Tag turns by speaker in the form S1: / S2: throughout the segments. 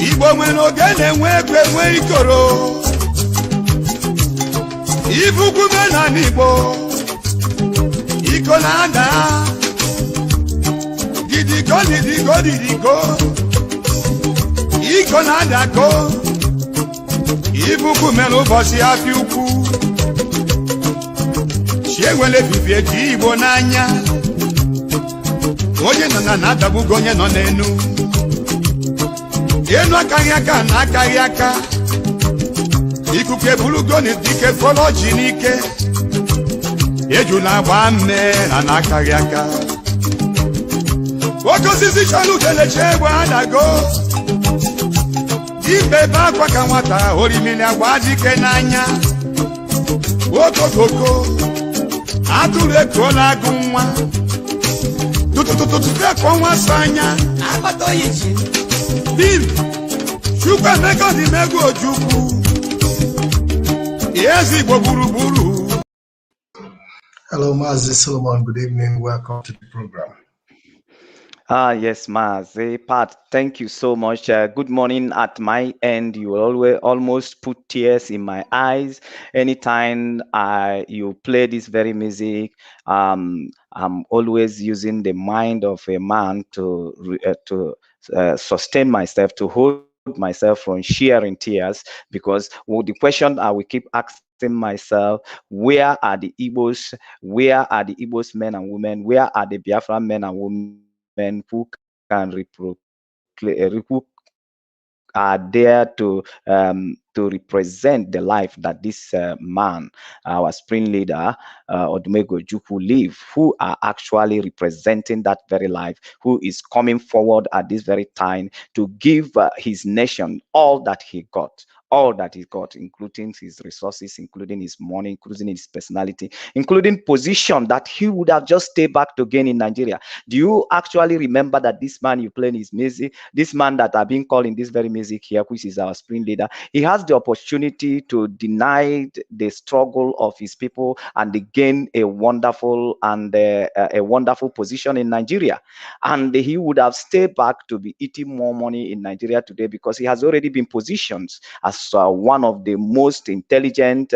S1: Igbo nwere oge na-enwe ekwe nwe ikoro ifukwube na n'Igbo iko na-ada gidigo iko na-ada ko ifukwu mere ụbọchị afị ukwu chiegwele fifie ji Igbo n'anya onye nọ na-adagbugo onye nọ n'enu enu akaghị aka na akaghị aka ikuku eburugo n'ike fọlọ ji n'ike ejula agba mme na akaghị aka oke osisi chọrọ udeleche egbe adago ibe ebe akwa ka nwata orimiri agba dike n'anya okokoko atụrụ ekola agụ nwa tututututu ekọ nwa so anya
S2: agbata oyi ji
S1: Bill, Chukwu Emeka dị megwu Ojukwu. Yes, Igbo gburugburu.
S3: Hello, Mazi Solomon. Good evening. Welcome to the program.
S4: Yes, Mazi. Pat, thank you so much. Good morning at my end. You will almost put tears in my eyes anytime you play this very music. I'm always using the mind of a man to sustain myself, to hold myself from sharing tears, because the question I will keep asking myself, where are the Igbos? Where are the Igbos men and women? Where are the Biafran men and women who can who are there to represent the life that this man, our spring leader, Odumegwu Ojukwu, live, who are actually representing that very life, who is coming forward at this very time to give his nation all that he got, including his resources, including his money, including his personality, including position that he would have just stayed back to gain in Nigeria. Do you actually remember that this man you playing his music, this man that I've been calling this very music here, which is our spring leader, he has the opportunity to deny the struggle of his people and they gain a wonderful position in Nigeria. And he would have stayed back to be eating more money in Nigeria today because he has already been positioned as one of the most intelligent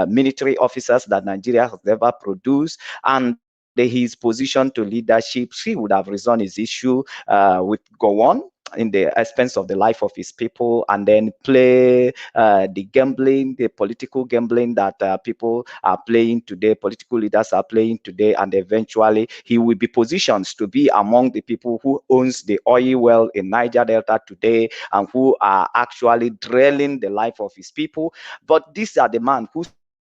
S4: military officers that Nigeria has ever produced. And his position to leadership, he would have resolved his issue with go on in the expense of the life of his people, and then play the gambling, the political gambling that people are playing today, political leaders are playing today, and eventually he will be positioned to be among the people who owns the oil well in Niger Delta today and who are actually drilling the life of his people. But these are the man who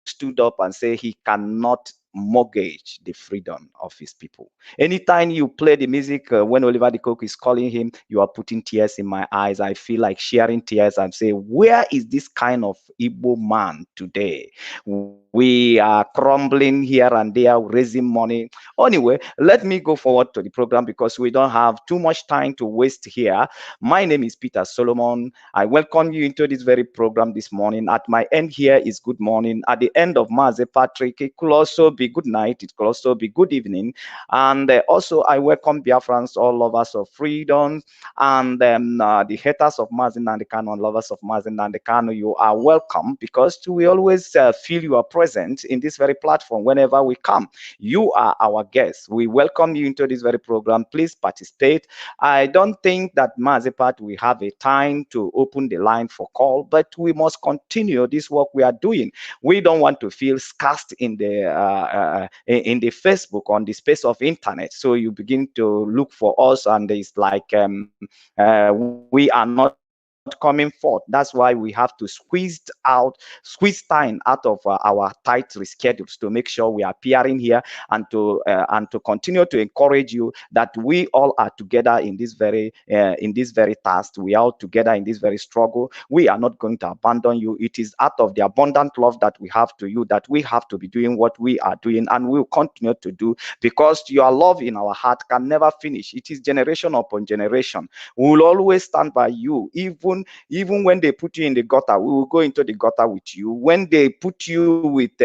S4: stood up and say he cannot mortgage the freedom of his people. Anytime you play the music when Oliver de Coke is calling him, you are putting tears in my eyes. I feel like sharing tears and say, where is this kind of Igbo man today? We are crumbling here and there, raising money. Anyway, let me go forward to the program because we don't have too much time to waste here. My name is Peter Solomon. I welcome you into this very program this morning. At my end here is good morning. At the end of Maze Patrick, it could also be good night. It could also be good evening. And also, I welcome Biafrans, all lovers of freedom, and the haters of Mazen Nandekano and lovers of Mazen Nandekano. You are welcome because we always feel you are present in this very platform whenever we come. You are our guests. We welcome you into this very program. Please participate. I don't think that Mazepat will have a time to open the line for call, but we must continue this work we are doing. We don't want to feel scarce in the Facebook, on the space of internet. So you begin to look for us, and it's like we are not coming forth. That's why we have to squeeze time out of our tight schedules to make sure we are appearing here and to continue to encourage you that we all are together in this very task. We are all together in this very struggle. We are not going to abandon you. It is out of the abundant love that we have to you that we have to be doing what we are doing, and we will continue to do, because your love in our heart can never finish. It is generation upon generation. We will always stand by you, even when they put you in the gutter. We will go into the gutter with you. When they put you with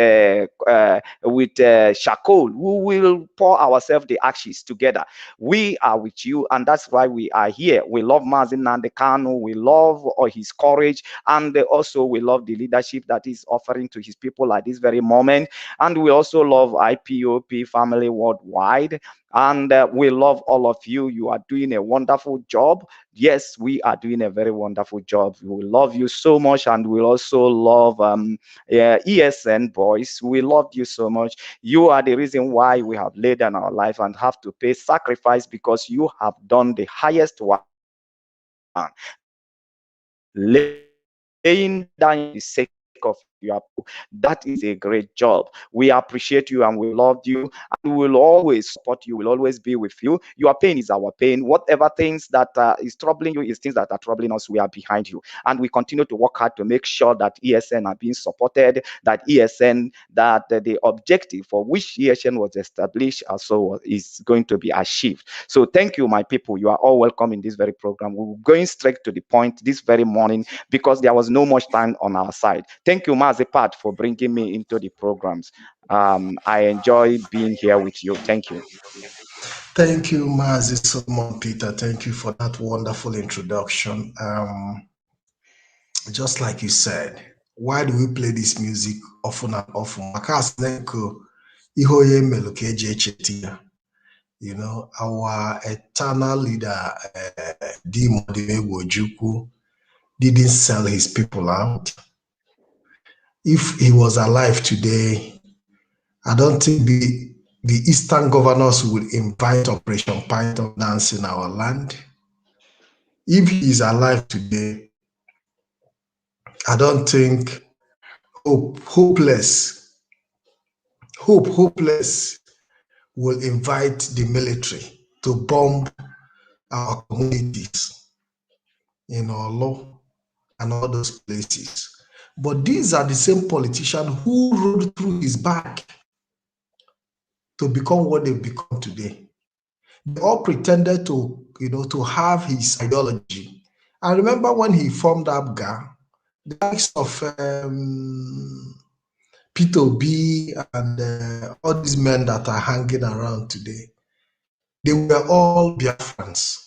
S4: charcoal, we will pour ourselves the ashes together. We are with you, and that's why we are here. We love Mazin Nandekano. We love his courage, and also we love the leadership that he's offering to his people at this very moment. And we also love IPOP family worldwide. And we love all of you. You are doing a wonderful job. Yes, we are doing a very wonderful job. We love you so much, and we also love ESN boys. We love you so much. You are the reason why we have laid down our life and have to pay sacrifice, because you have done the highest one, laying down for the sake of your people. That is a great job. We appreciate you and we love you, and we will always support you. We'll always be with you. Your pain is our pain. Whatever things that is troubling you is things that are troubling us. We are behind you, and we continue to work hard to make sure that ESN are being supported. That the objective for which ESN was established also is going to be achieved. So thank you, my people. You are all welcome in this very program. We're going straight to the point this very morning because there was no much time on our side. Thank you, Mazepat, for bringing me into the programs. I enjoy being here with you. Thank you.
S3: Thank you, Mazi Solomon Peter. Thank you for that wonderful introduction. Just like you said, why do we play this music often and often? You know, our eternal leader, Dimo Dimegwu didn't sell his people out. If he was alive today, I don't think the Eastern governors would invite Operation Python dance in our land. If he is alive today, I don't think Hopeless will invite the military to bomb our communities in Olo and all those places. But these are the same politicians who rode through his back to become what they've become today. They all pretended to, to have his ideology. I remember when he formed ABGA, the likes of Peter B and all these men that are hanging around today, they were all Biafrans.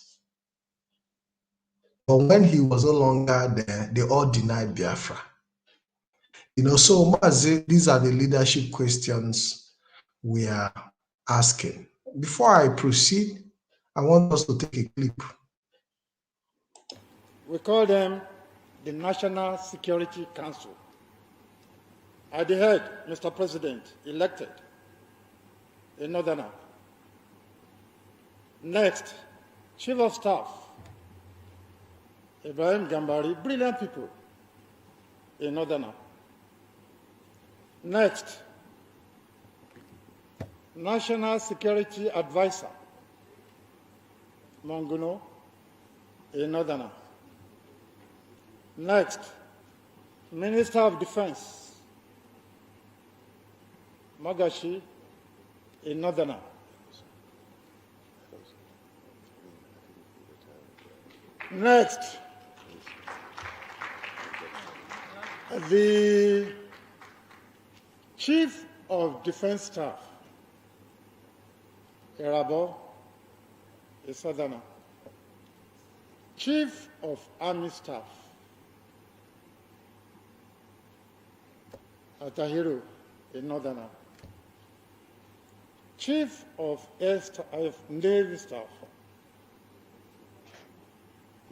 S3: But when he was no longer there, they all denied Biafra. So these are the leadership questions we are asking. Before I proceed, I want us to take a clip.
S2: We call them the National Security Council. At the head, Mr. President, elected, a Northerner. Next, Chief of Staff, Ibrahim Gambari, brilliant people, a Northerner. Next, National Security Advisor, Monguno, a Northerner. Next, Minister of Defense, Magashi, a Northerner. Next, the Chief of Defense Staff, Erabo, a Southerner. Chief of Army Staff, Atahiru, a Northerner. Chief of Navy Staff,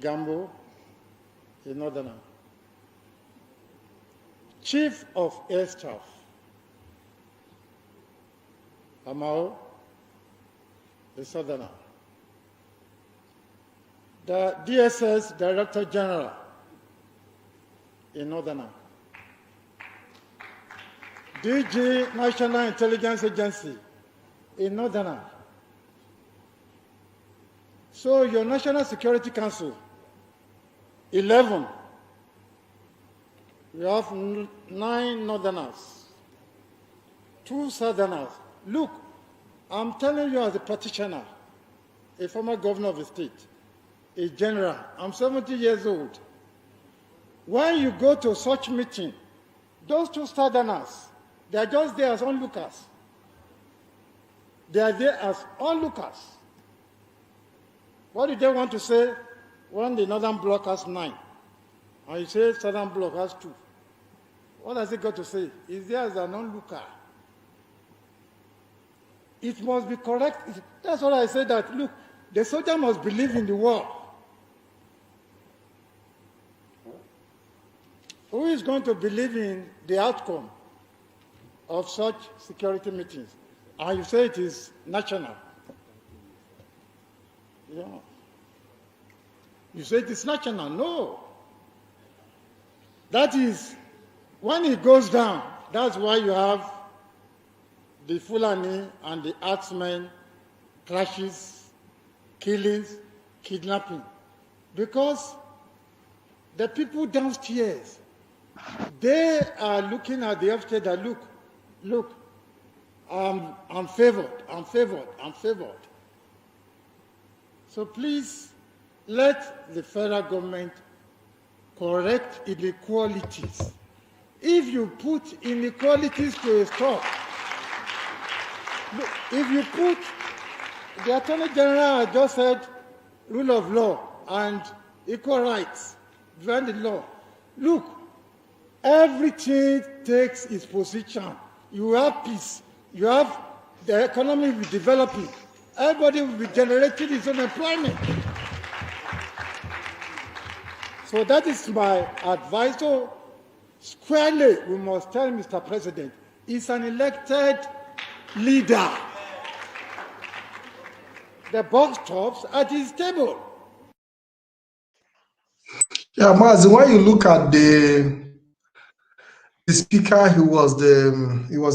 S2: Gambo, a Northerner. Chief of Air Staff, Amao, a Southerner. The DSS Director General, a Northerner. DG National Intelligence Agency, a Northerner. So your National Security Council, 11. We have 9 Northerners, 2 Southerners. Look, I'm telling you as a practitioner, a former governor of the state, a general, I'm 70 years old. When you go to such meeting, those 2 Southerners, they are just there as onlookers. They are there as onlookers. What do they want to say when the Northern Bloc has 9? And you say Southern Bloc has 2. What has it got to say? Is there as an onlooker? It must be correct. That's what I said that, look, the soldier must believe in the war. Who is going to believe in the outcome of such security meetings? And you say it is national. Yeah. You say it is national. No. That is, when it goes down, that's why you have the Fulani and the Axemen clashes, killings, kidnapping. Because the people downstairs, they are looking at the upstairs that, look, I'm favored. So please, let the federal government correct inequalities. If you put inequalities to a stop, if you put, the Attorney General just said rule of law and equal rights, beyond the law. Look, everything takes its position. You have peace. You have the economy will be developing. Everybody will be generating its own employment. So that is my advice. So squarely, we must tell Mr. President, he's an elected leader. The box stops at his table.
S3: Yeah, Mazi, when you look at the speaker, he was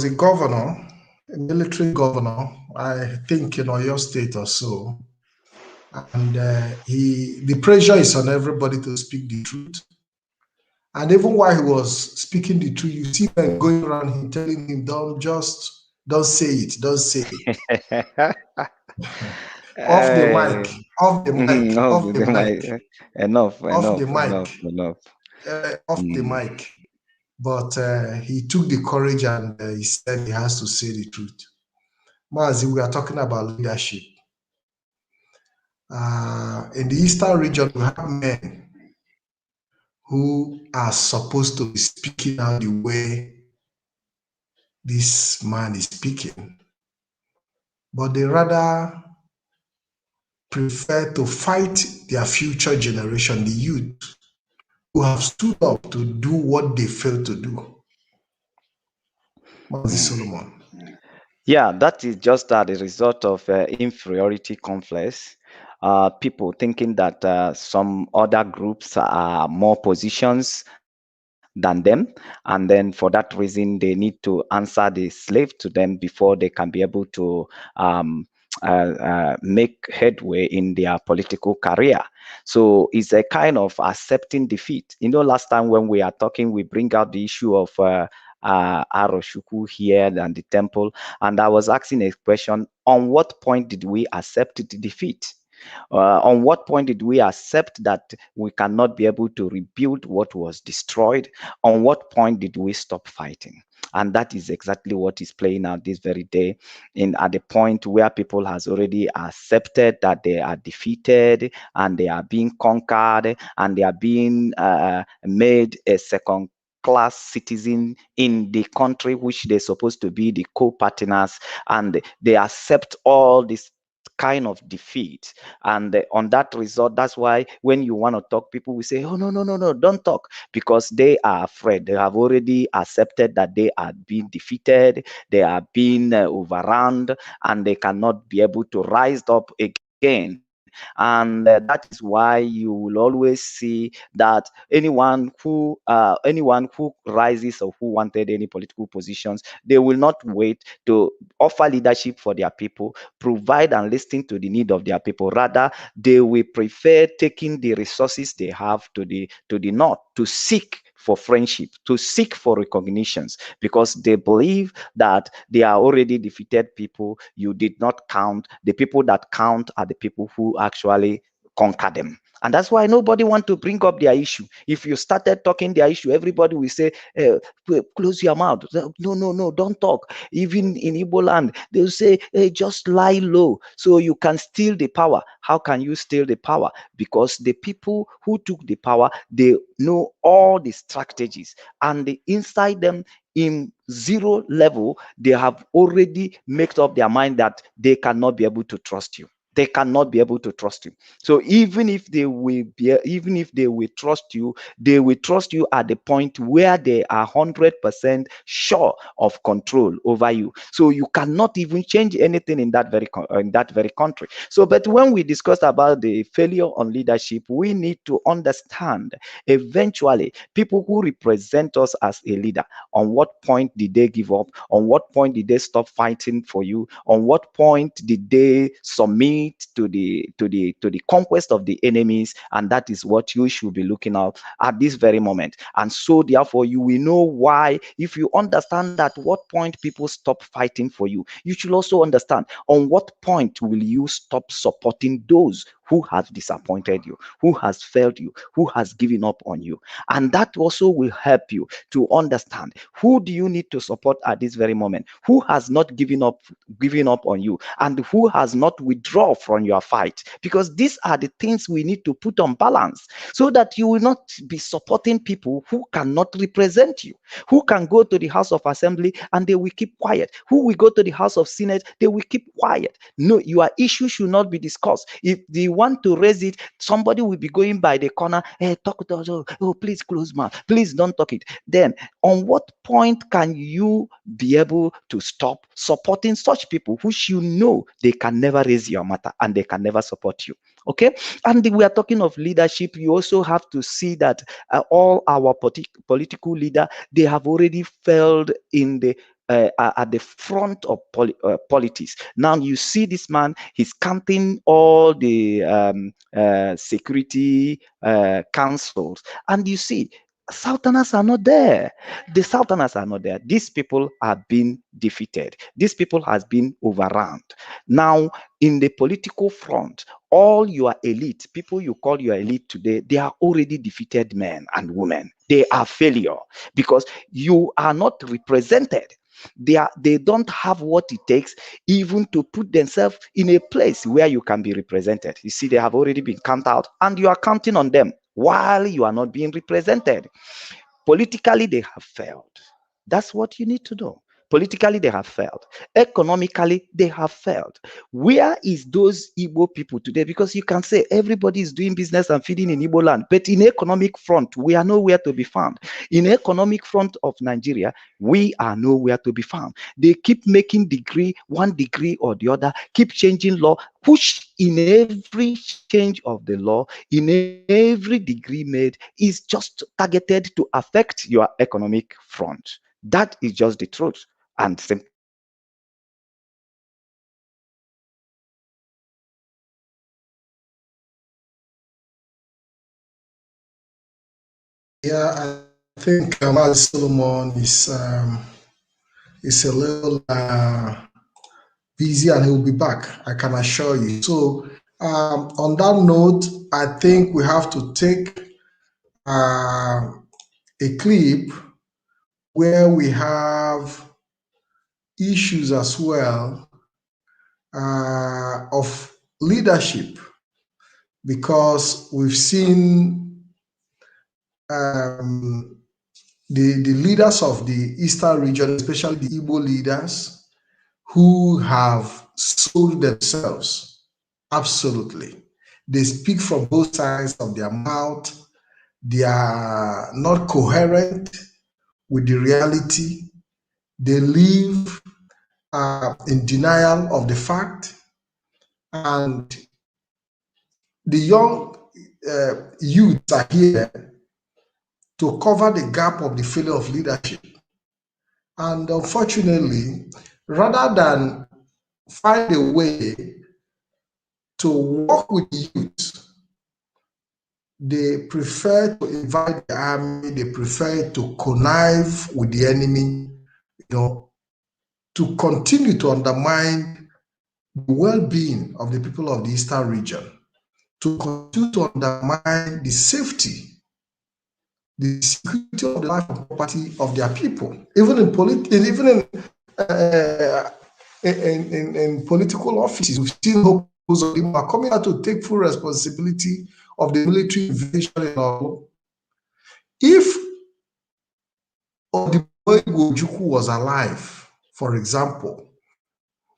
S3: a governor, a military governor, I think in Oyo State or so. And the pressure is on everybody to speak the truth. And even while he was speaking the truth, you see them going around him, telling him, don't say it. Off the mic. Off the mic.
S4: Enough.
S3: Off the mic. But he took the courage and he said he has to say the truth. Mazi, we are talking about leadership. In the Eastern region, we have men who are supposed to be speaking out the way this man is speaking. but they rather prefer to fight their future generation, the youth, who have stood up to do what they failed to do. Mazi Solomon.
S4: Yeah, that is just the result of inferiority complex. People thinking that some other groups are more positions than them, and then for that reason they need to answer the slave to them before they can be able to um, make headway in their political career. So it's a kind of accepting defeat. You know, last time when we are talking, we bring out the issue of Aroshuku here and the temple. And I was asking a question, on what point did we accept the defeat? On what point did we accept that we cannot be able to rebuild what was destroyed? On what point did we stop fighting? And that is exactly what is playing out this very day, in at the point where people has already accepted that they are defeated and they are being conquered and they are being made a second class citizen in the country which they're supposed to be the co-partners, and they accept all this kind of defeat. And on that result, that's why when you want to talk, people will say, oh, no, no, no, no, don't talk, because they are afraid. They have already accepted that they are being defeated, they are being overrun, and they cannot be able to rise up again. And that is why you will always see that anyone who rises or who wanted any political positions, they will not wait to offer leadership for their people, provide and listen to the need of their people. Rather, they will prefer taking the resources they have to the north to seek for friendship, to seek for recognitions, because they believe that they are already defeated people. You did not count. The people that count are the people who actually conquer them. And that's why nobody want to bring up their issue. If you started talking their issue, everybody will say, close your mouth. No, no, no, don't talk. Even in Igbo land, they'll say, hey, just lie low so you can steal the power. How can you steal the power? Because the people who took the power, they know all the strategies, and inside them, in zero level, they have already made up their mind that they cannot be able to trust you. They cannot be able to trust you. So even if they will trust you, they will trust you at the point where they are 100% sure of control over you. So you cannot even change anything in that very country. So, but when we discuss about the failure on leadership, we need to understand eventually people who represent us as a leader. On what point did they give up? On what point did they stop fighting for you? On what point did they submit to the conquest of the enemies? And that is what you should be looking at this very moment. And so therefore you will know why. If you understand at what point people stop fighting for you, you should also understand on what point will you stop supporting those who has disappointed you, who has failed you, who has given up on you. And that also will help you to understand who do you need to support at this very moment, who has not given up on you, and who has not withdrawn from your fight. Because these are the things we need to put on balance, so that you will not be supporting people who cannot represent you, who can go to the House of Assembly and they will keep quiet, who will go to the House of Senate, they will keep quiet. No, your issue should not be discussed. If they want to raise it, somebody will be going by the corner, hey, talk to us, oh, please close mouth, please don't talk it. Then on what point can you be able to stop supporting such people which you know they can never raise your matter and they can never support you? Okay. And we are talking of leadership. You also have to see that all our political leader, they have already failed in the at the front of politics. Now you see this man, he's counting all the security councils, and you see Southerners are not there. The Southerners are not there. These people have been defeated. These people has been overrun. Now, in the political front, all your elite, people you call your elite today, they are already defeated men and women. They are failure because you are not represented. They don't have what it takes even to put themselves in a place where you can be represented. You see, they have already been counted out, and you are counting on them while you are not being represented. Politically, they have failed. That's what you need to know. Politically, they have failed. Economically, they have failed. Where is those Igbo people today? Because you can say everybody is doing business and feeding in Igbo land, but in economic front, we are nowhere to be found. In economic front of Nigeria, we are nowhere to be found. They keep making one degree or the other, keep changing law, push in every change of the law, in every degree made is just targeted to affect your economic front. That is just the truth. And simple.
S3: Yeah, I think Mazi Solomon is a little busy, and he'll be back, I can assure you. So on that note, I think we have to take a clip where we have issues as well of leadership, because we've seen the leaders of the Eastern region, especially the Igbo leaders, who have sold themselves. Absolutely. They speak from both sides of their mouth. They are not coherent with the reality. They live in denial of the fact. And the young youths are here to cover the gap of the failure of leadership. And unfortunately, rather than find a way to work with the youth, they prefer to invite the army, they prefer to connive with the enemy, to continue to undermine the well-being of the people of the Eastern region, to continue to undermine the safety, the security of the life and property of their people, even in political offices. We've seen those of them are coming out to take full responsibility of the military invasion and all. If Odibo Ojukwu was alive, for example,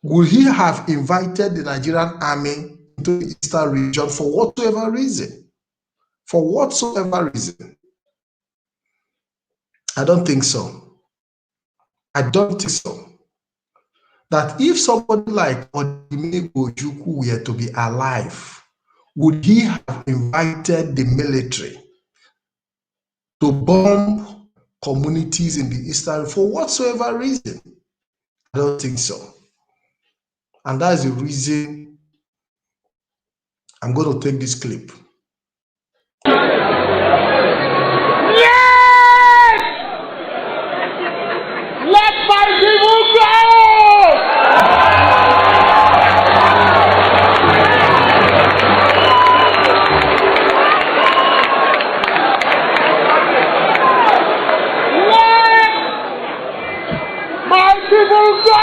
S3: would he have invited the Nigerian army into the Eastern region for whatsoever reason? For whatsoever reason? I don't think so. I don't think so. That if somebody like Odibo Ojukwu were to be alive, would he have invited the military to bomb communities in the Eastern for whatsoever reason? I don't think so. And that's the reason I'm going to take this clip.
S5: Yes! Let my people go! Let my people go!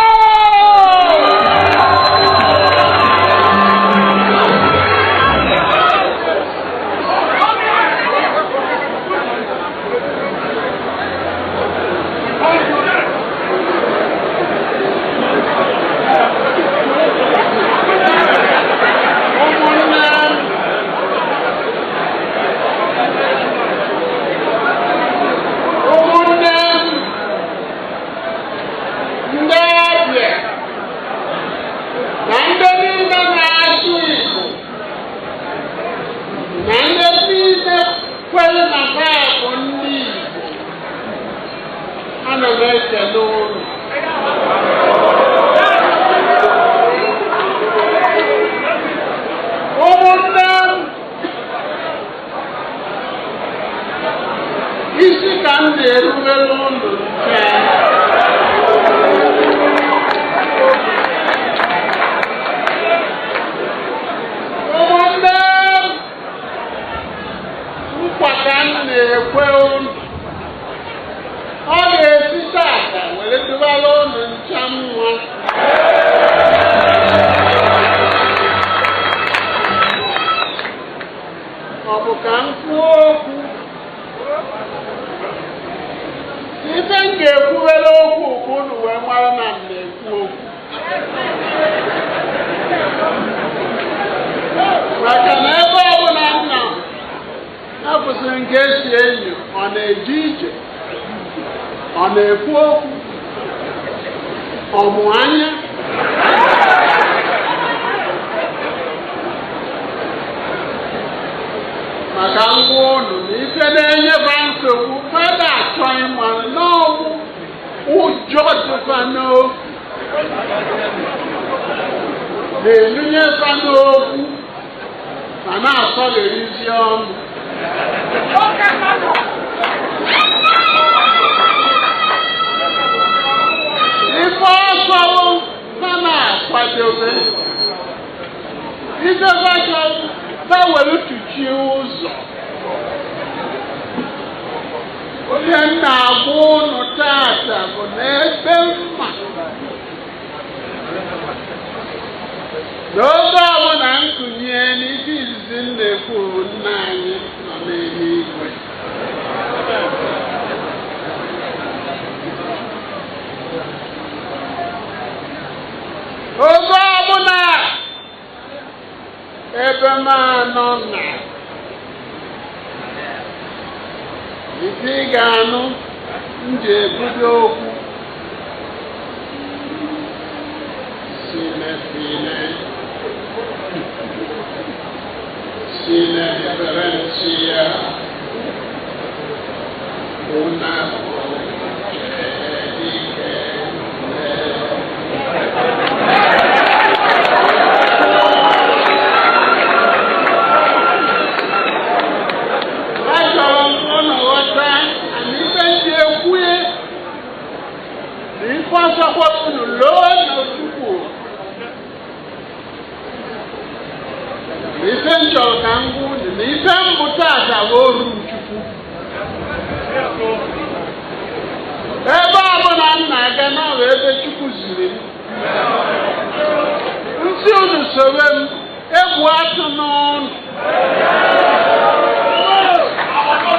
S6: unu wee mara na na-ekwu okwu maka na ebe ọ bụla nna apụsịrị nke esi enyi ọ na-eje ije ọ na-ekwu okwu ọmụ anya maka ngwa ụnụ na ife na-enyeba nsogbu fada achọ ịma n'ọgwụ ụjọ dịkwa n'okwu na-elunyefa n'okwu ma na-asọgherizi ọnụ ife ọsọwụ na na-akwadobe idebe chọrọ ha were tuchie ụzọ onye na-agwa ụnụ tata bụ na ebe mma n'oge ọbụla nkụnye n'ife izizi na-ekwu nna anyị nọ n'eluigwe oge ọbụla ebe m anọ na ife ị ga-anụ m ji ebudo okwu sine diferencia una ife nchọrọ ka ngwa ụlọ na ife mbụta azawa oru Chukwu ebe ọbụla m na-aga n'ọrụ ebe Chukwu ziri m ntị unu sowe m egwu atụ n'ọnụ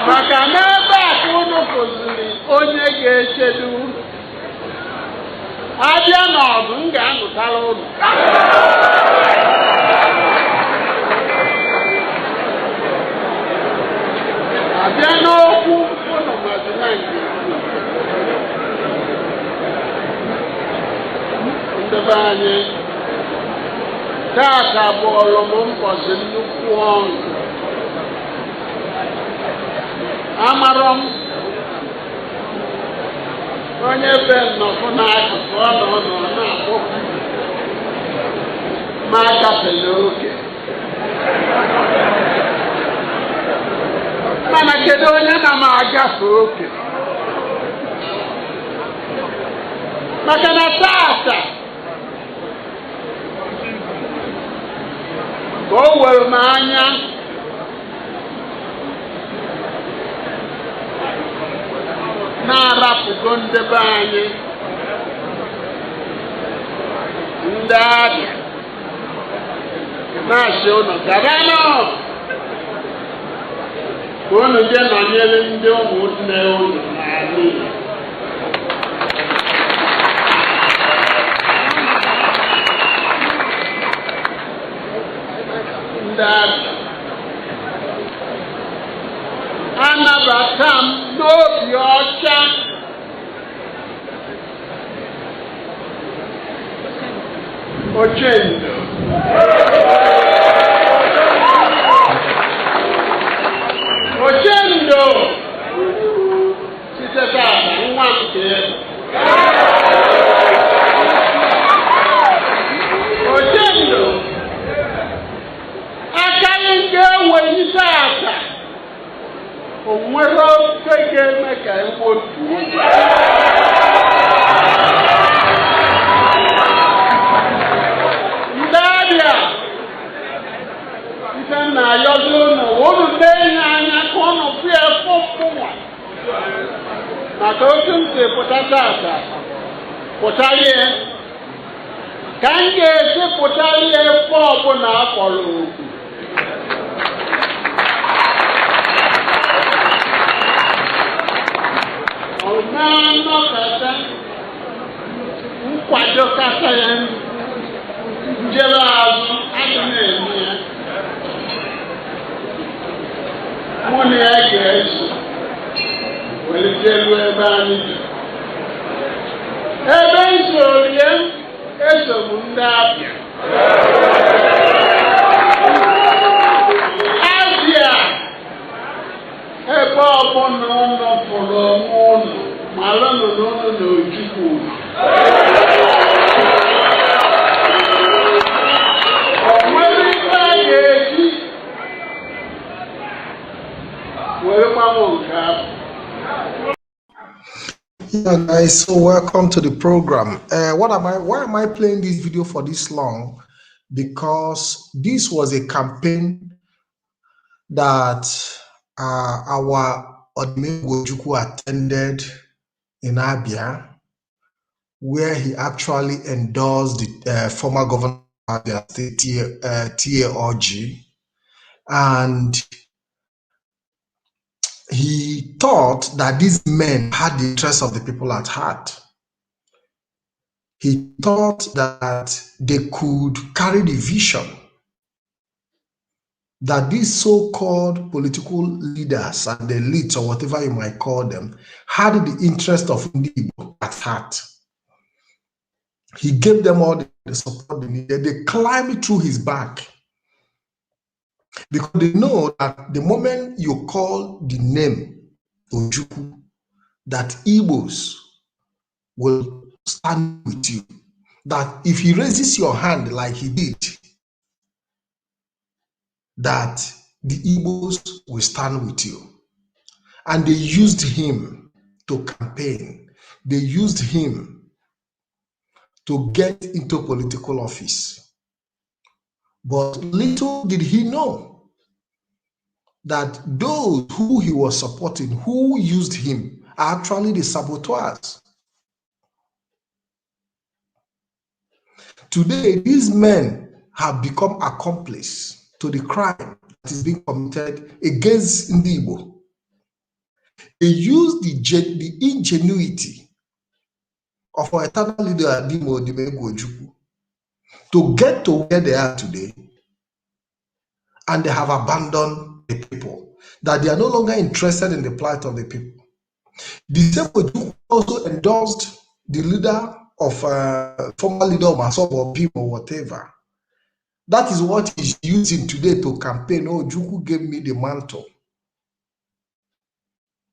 S6: maka n'ebe a ka unu kụziri onye ga-echedo unu abịa n'ọgụ m ga-anụtara unu abịa n'okwu ụnụ madina nke ndebe anyị tata bụ ọlụmụ mbọsị nnukwu ọṅụ amarọ m onye be nnọkụ n'akụkụ ọnọdụ na-akpọpụ ma agafela oge mana kedu onye na m agafe oke maka na tata ka o were m anya na-arapụgo ndebe anyị ndị abịa na-asị ụnụ gabanụ ka unu je nọnyere ndị ụmụnne unu n'ala Igbo ndị abịa anabata m n'obi ọcha ochendo ochendo site tata nwa nke ochendo akaghị nke enweghị tata o nwere ofe ga-eme ka ewotu ndị abịa ife na-ayọzi ụnụ unu na-enye anya ka ụnụ bịa fụfụnwa maka otu m si pụta tata pụtarie ka m ga-esi pụtarie ebe ọbụla akpọrọ okwu jelu ebe anyị dị. Ebe nsorie esogbu ndị Abịa. Abịa ebe ọbụla ụlọ pụrụ onwe ụlọ mara nọ n'ụlọ na Ojukwu. O nwere ife a ga-eji were gbanwe nke ahụ.
S3: Yeah, guys, so welcome to the program. Why am I playing this video for this long? Because this was a campaign that our Odimegwu Ojukwu attended in Abia, where he actually endorsed the former governor of Abia State, TAOG, and he thought that these men had the interest of the people at heart. He thought that they could carry the vision that these so-called political leaders and the elites, or whatever you might call them, had the interest of Igbo at heart. He gave them all the support they needed. They climbed through his back, because they know that the moment you call the name Ojukwu, that Igbos will stand with you. That if he raises your hand like he did, that the Igbos will stand with you. And they used him to campaign. They used him to get into political office. But little did he know that those who he was supporting, who used him, are actually the saboteurs. Today, these men have become accomplices to the crime that is being committed against Igbo. They use the ingenuity of our eternal leader, Odimegwu Ojukwu, to get to where they are today, and they have abandoned the people, that they are no longer interested in the plight of the people. The same Ojukwu also endorsed the leader of former leader of Masobo or people or whatever. That is what he's using today to campaign. Oh, Ojukwu gave me the mantle.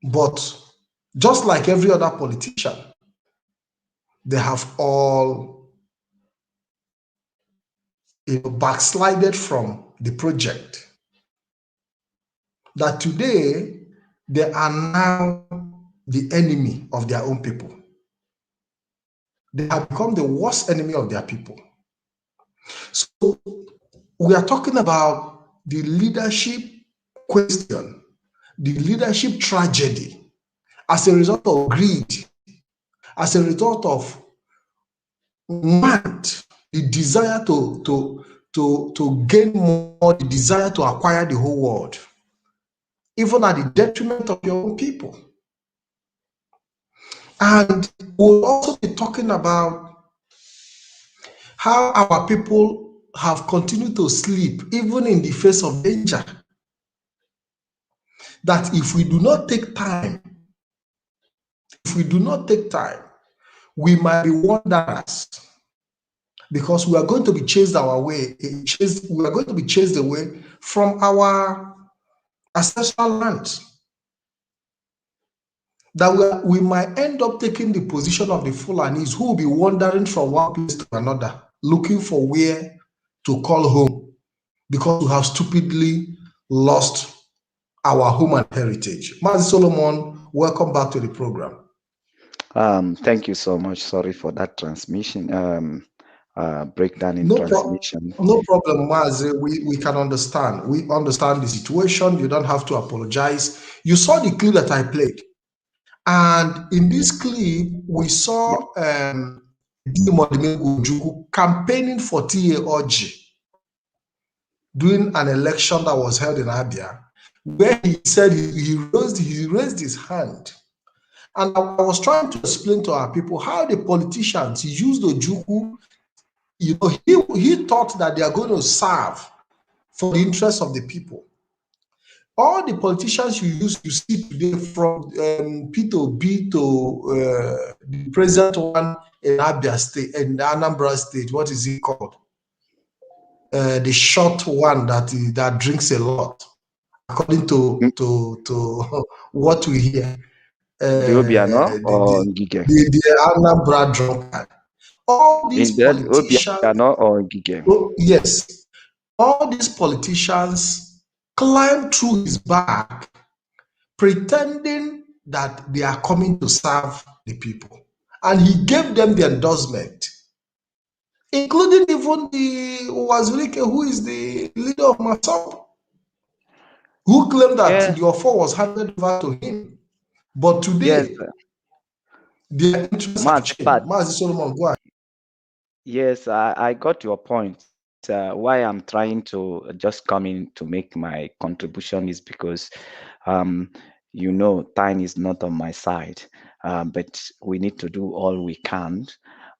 S3: But just like every other politician, they have all backslided from the project. That today they are now the enemy of their own people. They have become the worst enemy of their people. So we are talking about the leadership question, the leadership tragedy, as a result of greed, as a result of want, the desire to gain more, the desire to acquire the whole world, even at the detriment of your own people. And we'll also be talking about how our people have continued to sleep even in the face of danger. That if we do not take time, we might be wanderers, because we are going to be chased away from our ancestral land. That we might end up taking the position of the Fulanis, who will be wandering from one place to another, looking for where to call home, because we have stupidly lost our home and heritage. Mazi Solomon, welcome back to the program.
S4: Thank you so much. Sorry for that transmission. Breakdown in transmission.
S3: No problem, Mazi. We can understand. We understand the situation. You don't have to apologize. You saw the clip that I played. And in this clip, we saw Odimegwu Ojukwu campaigning for TAOG during an election that was held in Abia, where he said he raised his hand. And I was trying to explain to our people how the politicians used Ojukwu. He thought that they are going to serve for the interests of the people. All the politicians you see today, from P2B to the present one in Abia State, in Anambra State, what is it called? The short one that drinks a lot, according to what we hear.
S4: The Obiano or Ngige?
S3: The Anambra drunkard. All these politicians,
S4: Obiano or Ngige?
S3: oh, yes, all these politicians climb through his back, pretending that they are coming to serve the people. And he gave them the endorsement, including even the Wazirike, who is the leader of Masop, who claimed that the offer was handed over to him. But today, their interests have changed. Mazi Solomon, go ahead.
S4: Yes, I got your point. Why I'm trying to just come in to make my contribution is because, time is not on my side, but we need to do all we can.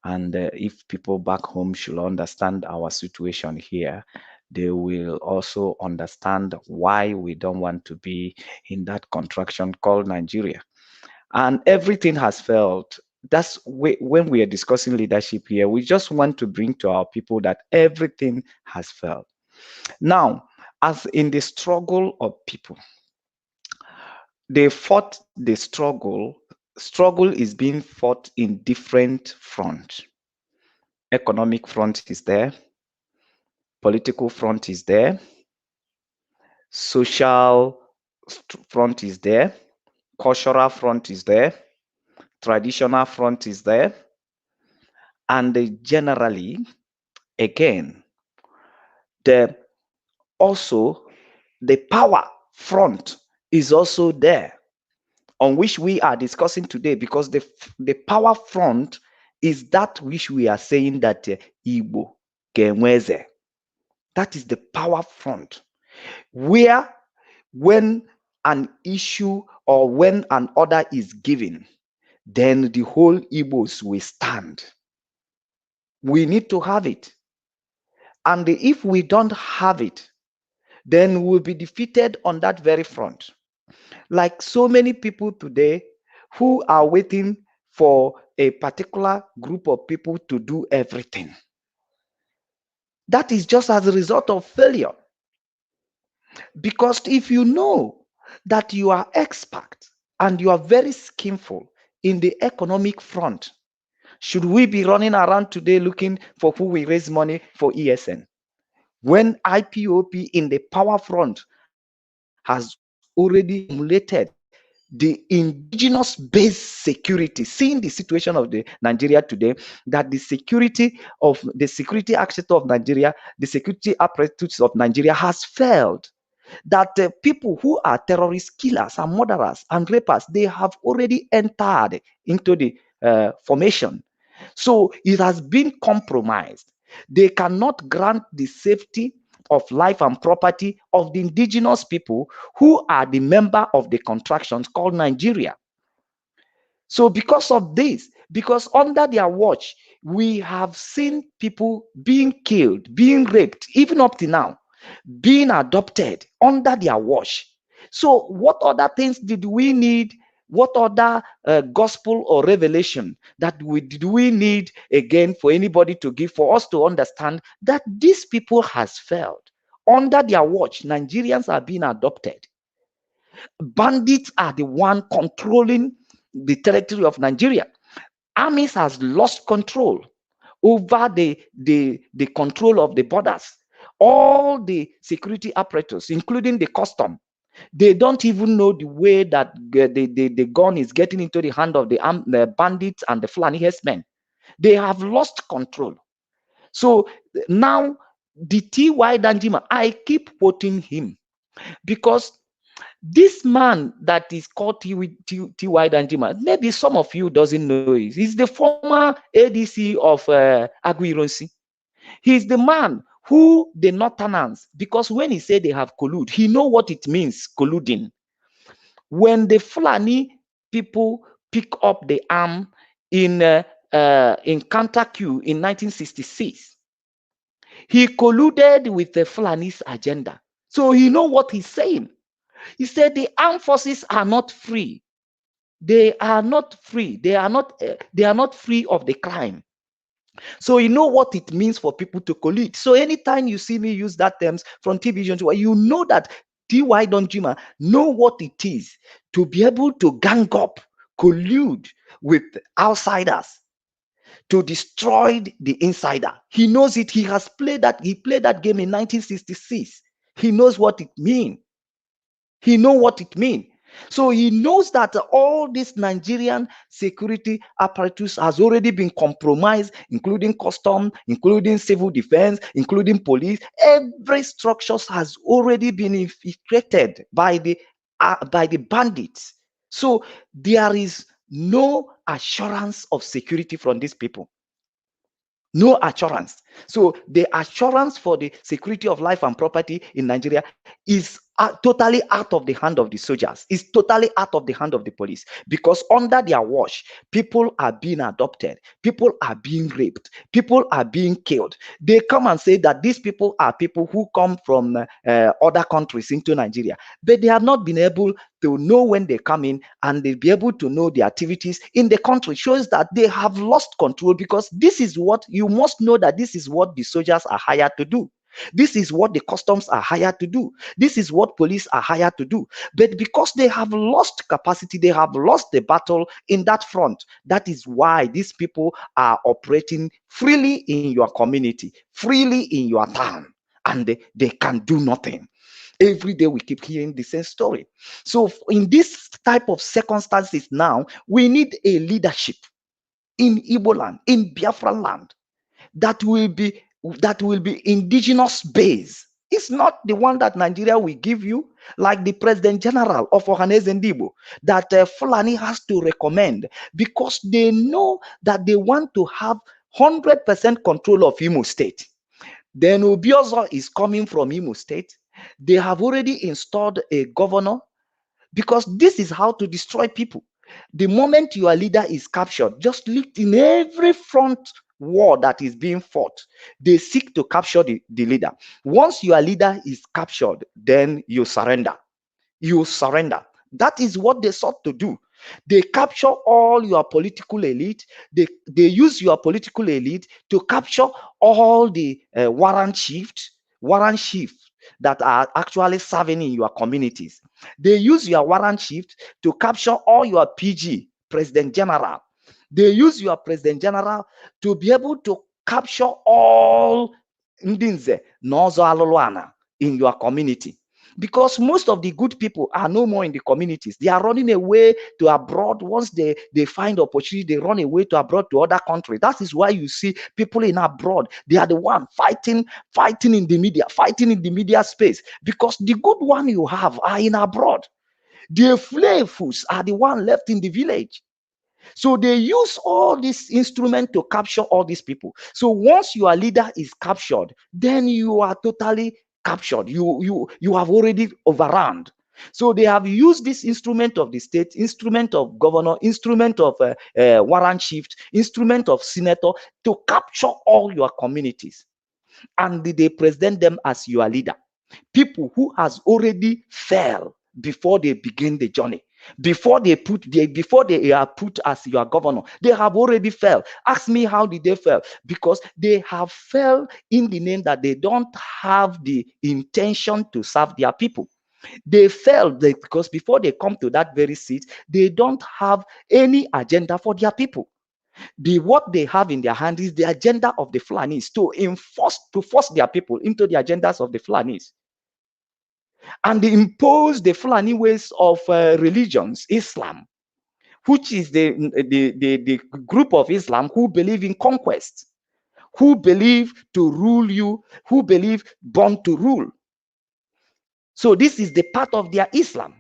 S4: And if people back home should understand our situation here, they will also understand why we don't want to be in that contraction called Nigeria. And everything has failed. That's when we are discussing leadership here, we just want to bring to our people that everything has failed. Now, as in the struggle of people, they fought the struggle. Struggle is being fought in different fronts. Economic front is there. Political front is there. Social front is there. Cultural front is there. Traditional front is there. And generally, again, also the power front is also there, on which we are discussing today, because the power front is that which we are saying that Igbo Kenweze. That is the power front, where when an issue or when an order is given, then the whole Igbos will stand. We need to have it. And if we don't have it, then we'll be defeated on that very front. Like so many people today who are waiting for a particular group of people to do everything. That is just as a result of failure. Because if you know that you are expert and you are very skillful in the economic front, should we be running around today looking for who will raise money for ESN? When IPOP in the power front has already emulated the indigenous-based security, seeing the situation of the Nigeria today, that the security architecture of Nigeria, the security apparatus of Nigeria has failed. That people who are terrorist killers and murderers and rapers, they have already entered into the formation. So it has been compromised. They cannot grant the safety of life and property of the indigenous people who are the member of the contractions called Nigeria. So because of this, because under their watch, we have seen people being killed, being raped, even up to now, being adopted under their watch. So what other things did we need? What other gospel or revelation did we need again for anybody to give for us to understand that these people has failed? Under their watch, Nigerians are being adopted. Bandits are the one controlling the territory of Nigeria. Armies has lost control over the control of the borders. All the security apparatus, including the custom, they don't even know the way that the gun is getting into the hand of the bandits and the Fulani herdsmen. They have lost control. So now the T.Y. Danjima, I keep quoting him because this man that is called T.Y. Danjima, maybe some of you doesn't know it. He's the former ADC of Aguironsi. He's the man who the Northerners, because when he said they have collude, he know what it means, colluding. When the Fulani people pick up the arm in Kantaku in 1966, he colluded with the Fulani's agenda. So he know what he's saying.
S7: He said the armed forces are not free. They are not free. They are not free of the crime. So you know what it means for people to collude. So anytime you see me use that terms from TV vision, you know that T.Y. Donjima know what it is to be able to gang up, collude with outsiders to destroy the insider. He knows it. He has played that. He played that game in 1966. He knows what it means. He knows what it means. So he knows that all this Nigerian security apparatus has already been compromised, including custom, including civil defense, including police. Every structure has already been infiltrated by the bandits. So there is no assurance of security from these people. No assurance. So the assurance for the security of life and property in Nigeria is totally out of the hand of the soldiers. It's totally out of the hand of the police, because under their watch, people are being adopted, people are being raped, people are being killed. They come and say that these people are people who come from other countries into Nigeria, but they have not been able to know when they come in, and they'll be able to know the activities in the country. Shows that they have lost control, because this is what you must know, that this is what the soldiers are hired to do. This is what the customs are hired to do. This is what police are hired to do. But because they have lost capacity, they have lost the battle in that front. That is why these people are operating freely in your community, freely in your town, and they can do nothing. Every day we keep hearing the same story. So in this type of circumstances now, we need a leadership in Igbo land, in Biafra land, that will be indigenous based. It's not the one that Nigeria will give you, like the President General of Ohaneze Ndigbo, that Fulani has to recommend, because they know that they want to have 100% control of Imo State. Then Obiozo is coming from Imo State. They have already installed a governor, because this is how to destroy people. The moment your leader is captured, just look in every front war that is being fought, they seek to capture the leader. Once your leader is captured, then you surrender. You surrender. That is what they sought to do. They capture all your political elite. They use your political elite to capture all the warrant chiefs that are actually serving in your communities. They use your warrant chief to capture all your PG, President General. They use your President General to be able to capture all Ndinze, Nozo Aloluana in your community. Because most of the good people are no more in the communities. They are running away to abroad. Once they find opportunity, they run away to abroad, to other countries. That is why you see people in abroad. They are the one fighting in the media space, because the good one you have are in abroad. The flavors are the one left in the village. So they use all these instruments to capture all these people. So once your leader is captured, then you are totally captured. You have already overrun. So they have used this instrument of the state, instrument of governor, instrument of warrant chief, instrument of senator, to capture all your communities. And they present them as your leader. People who has already fell before they begin the journey. Before they are put as your governor, they have already fell. Ask me how did they fail? Because they have fell in the name that they don't have the intention to serve their people. They fell because before they come to that very seat, they don't have any agenda for their people. What they have in their hand is the agenda of the Fulanis, to force their people into the agendas of the Fulanis. And they impose the Fulani ways of religions, Islam, which is the group of Islam who believe in conquest, who believe to rule you, who believe born to rule. So this is the part of their Islam.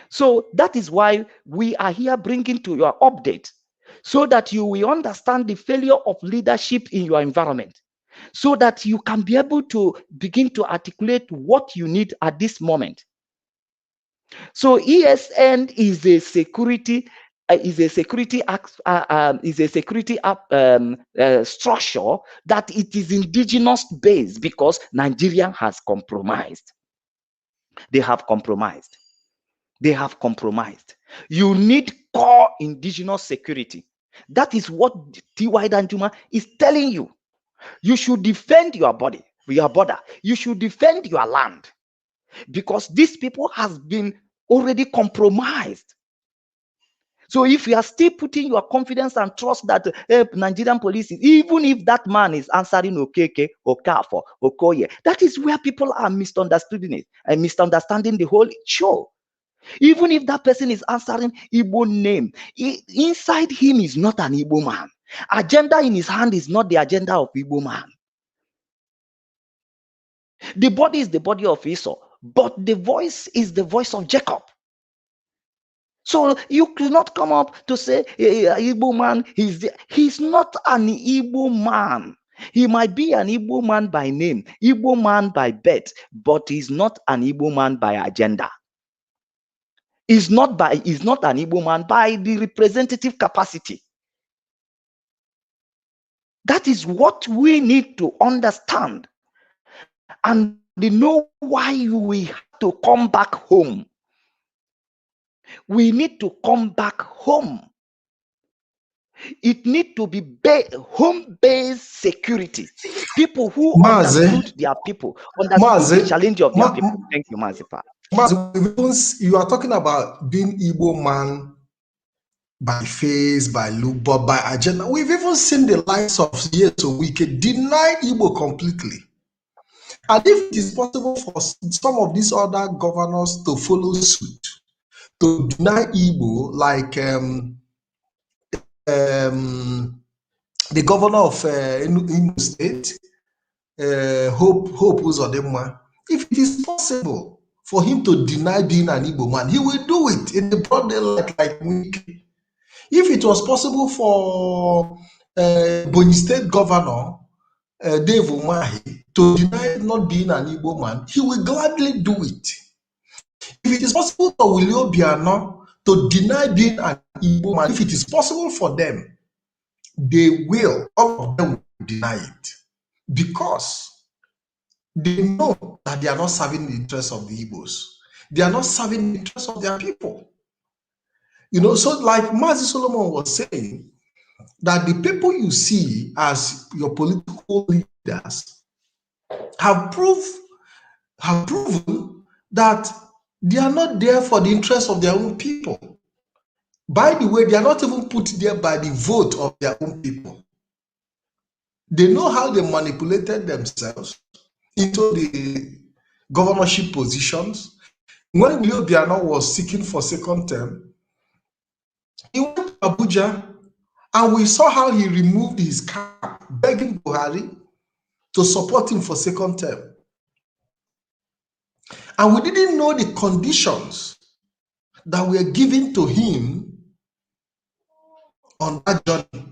S7: So that is why we are here bringing to your update, so that you will understand the failure of leadership in your environment, so that you can be able to begin to articulate what you need at this moment. So ESN is a security structure that it is indigenous based, because Nigeria has compromised. They have compromised. They have compromised. You need core indigenous security. That is what T.Y. Danjuma is telling you. You should defend your body, your border. You should defend your land, because these people has been already compromised. So if you are still putting your confidence and trust that Nigerian police, even if that man is answering Okeke, Okafor, Okoye, that is where people are misunderstanding it and misunderstanding the whole show. Even if that person is answering Igbo name, inside him is not an Igbo man. Agenda in his hand is not the agenda of Igbo man. The body is the body of Esau, but the voice is the voice of Jacob. So you cannot come up to say Igbo man, he's not an Igbo man. He might be an Igbo man by name, Igbo man by birth, but he's not an Igbo man by agenda. He's not an Igbo man by the representative capacity. That is what we need to understand and know why we have to come back home. We need to come back home. It needs to be home-based security. People who understood their people, understood the challenge of their people. Thank you, Mazipa.
S3: You are talking about being Igbo man by face, by look, but by agenda. We've even seen the likes of Yeso Wike deny Igbo completely. And if it is possible for some of these other governors to follow suit, to deny Igbo, like the governor of Imo State, Hope Uzodinma, if it is possible for him to deny being an Igbo man, he will do it in the broad daylight like Wike. If it was possible for Bonny State Governor Dave Umahi to deny not being an Igbo man, he will gladly do it. If it is possible for Willie Obiano to deny being an Igbo man, if it is possible for them, they will, all of them will deny it. Because they know that they are not serving the interests of the Igbos. They are not serving the interests of their people. You know, so like Mazi Solomon was saying, that the people you see as your political leaders have proven that they are not there for the interests of their own people. By the way, they are not even put there by the vote of their own people. They know how they manipulated themselves into the governorship positions. When Willie Obiano was seeking for second term, he went to Abuja, and we saw how he removed his cap, begging Buhari to support him for second term. And we didn't know the conditions that were given to him on that journey.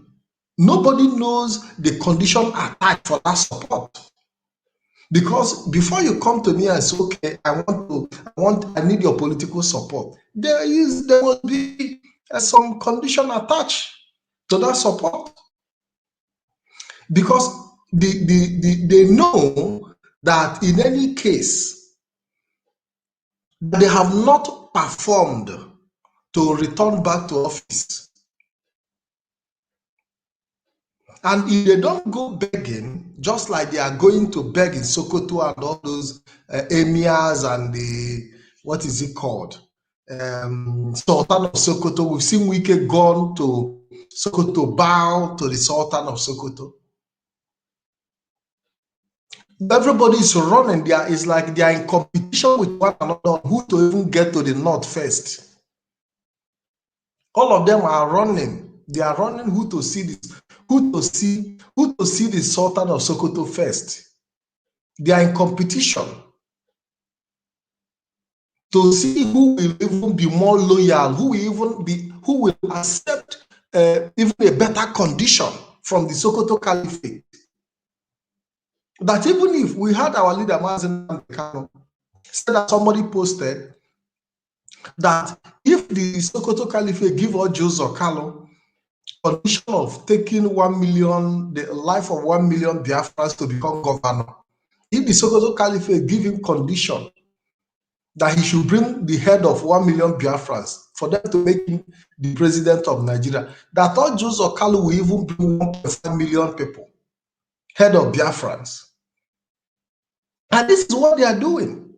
S3: Nobody knows the condition attached for that support. Because before you come to me and say, okay, I need your political support, there must be some condition attached to that support. Because they know that in any case, they have not performed to return back to office. And if they don't go begging, just like they are going to beg in Sokoto and all those emirs and the, what is it called? Sultan of Sokoto. We've seen Wike gone to Sokoto, bow to the Sultan of Sokoto. Everybody is running there. It's like they are in competition with one another who to even get to the north first. All of them are running. They are running who to see this, who to see the Sultan of Sokoto first. They are in competition to see who will even be more loyal, who will accept even a better condition from the Sokoto Caliphate. That even if we had our leader Mazen Kano said that somebody posted that if the Sokoto Caliphate give Ojo Zokalo condition of taking 1 million, the life of 1 million Biafrans to become governor, if the Sokoto Caliphate give him condition that he should bring the head of 1 million Biafrans for them to make him the president of Nigeria. That thought Joseph Okalu will even bring 1.5 million people, head of Biafrans. And this is what they are doing.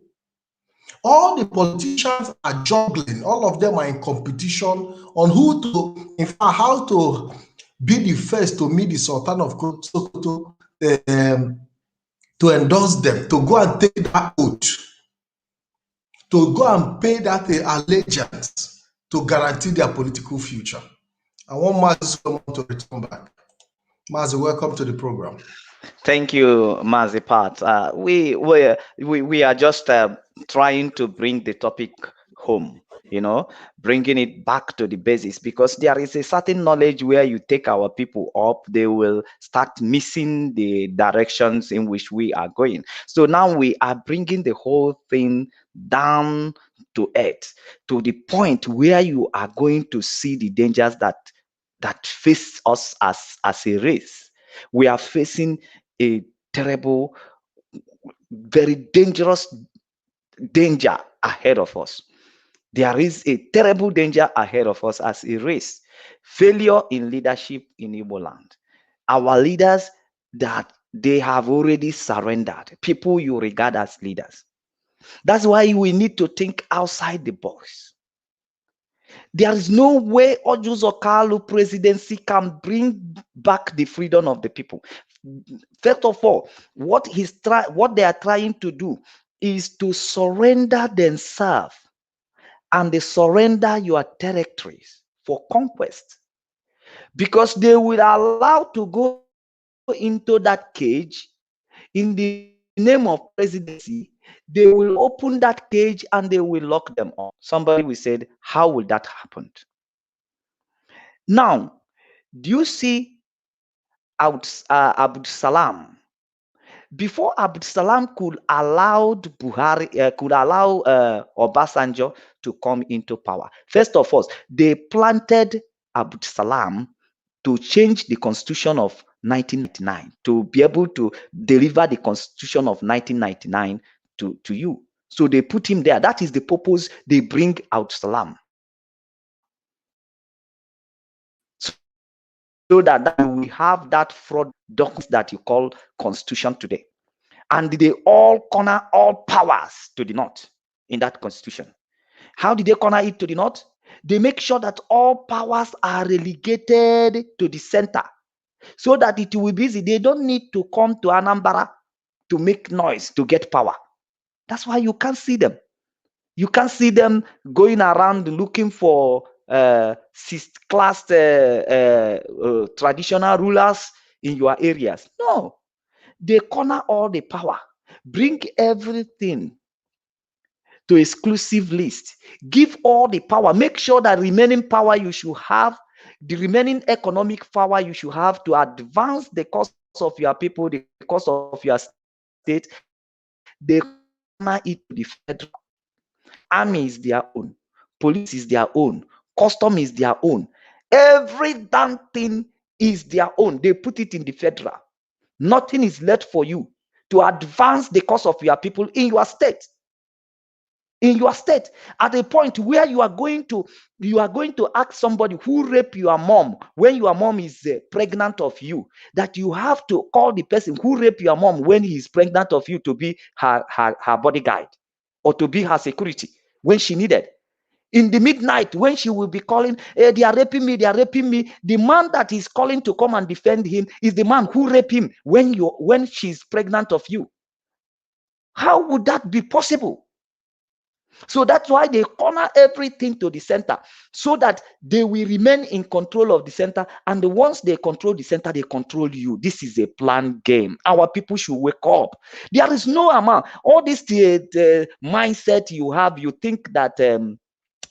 S3: All the politicians are juggling. All of them are in competition on who to, in fact, how to be the first to meet the Sultan of Sokoto, to endorse them, to go and take that oath, to go and pay that allegiance to guarantee their political future. I want Mazi Solomon to return back. Mazi, welcome to the program.
S4: Thank you, Mazipat. We are just trying to bring the topic home, bringing it back to the basis, because there is a certain knowledge where you take our people up, they will start missing the directions in which we are going. So now we are bringing the whole thing down to earth, to the point where you are going to see the dangers that face us as a race. We are facing a terrible, very dangerous danger ahead of us. There is a terrible danger ahead of us as a race. Failure in leadership in Igbo land. Our leaders, that they have already surrendered, people you regard as leaders. That's why we need to think outside the box. There is no way Ojus Okalu presidency can bring back the freedom of the people. First of all, what they are trying to do is to surrender themselves, and they surrender your territories for conquest, because they will allow to go into that cage in the name of presidency. They will open that cage and they will lock them up. Somebody will say, how will that happen? Now, do you see Abdul Salam? Before Abdul Salam could allow Obasanjo to come into power, first of all, they planted Abdul Salam to change the constitution of 1999, to be able to deliver the constitution of 1999 to you. So they put him there. That is the purpose they bring out Salam. So that we have that fraud document that you call constitution today. And they all corner all powers to the north in that constitution. How did they corner it to the north? They make sure that all powers are relegated to the center, so that it will be easy. They don't need to come to Anambra to make noise to get power. That's why you can't see them. You can't see them going around looking for class traditional rulers in your areas. No, they corner all the power, bring everything to exclusive list, give all the power, make sure that remaining power you should have, the remaining economic power you should have to advance the cause of your people, the cause of your state. They corner it to the federal. Army is their own, police is their own, custom is their own, every damn thing is their own. They put it in the federal. Nothing is left for you to advance the cause of your people in your state. In your state, at a point where you are going to ask somebody who raped your mom when your mom is pregnant of you, that you have to call the person who raped your mom when he is pregnant of you to be her bodyguard, or to be her security when she needed. In the midnight, when she will be calling, hey, they are raping me, the man that is calling to come and defend him is the man who raped him when she's pregnant of you. How would that be possible? So that's why they corner everything to the center, so that they will remain in control of the center. And once they control the center, they control you. This is a planned game. Our people should wake up. There is no amount. All this mindset you have, you think that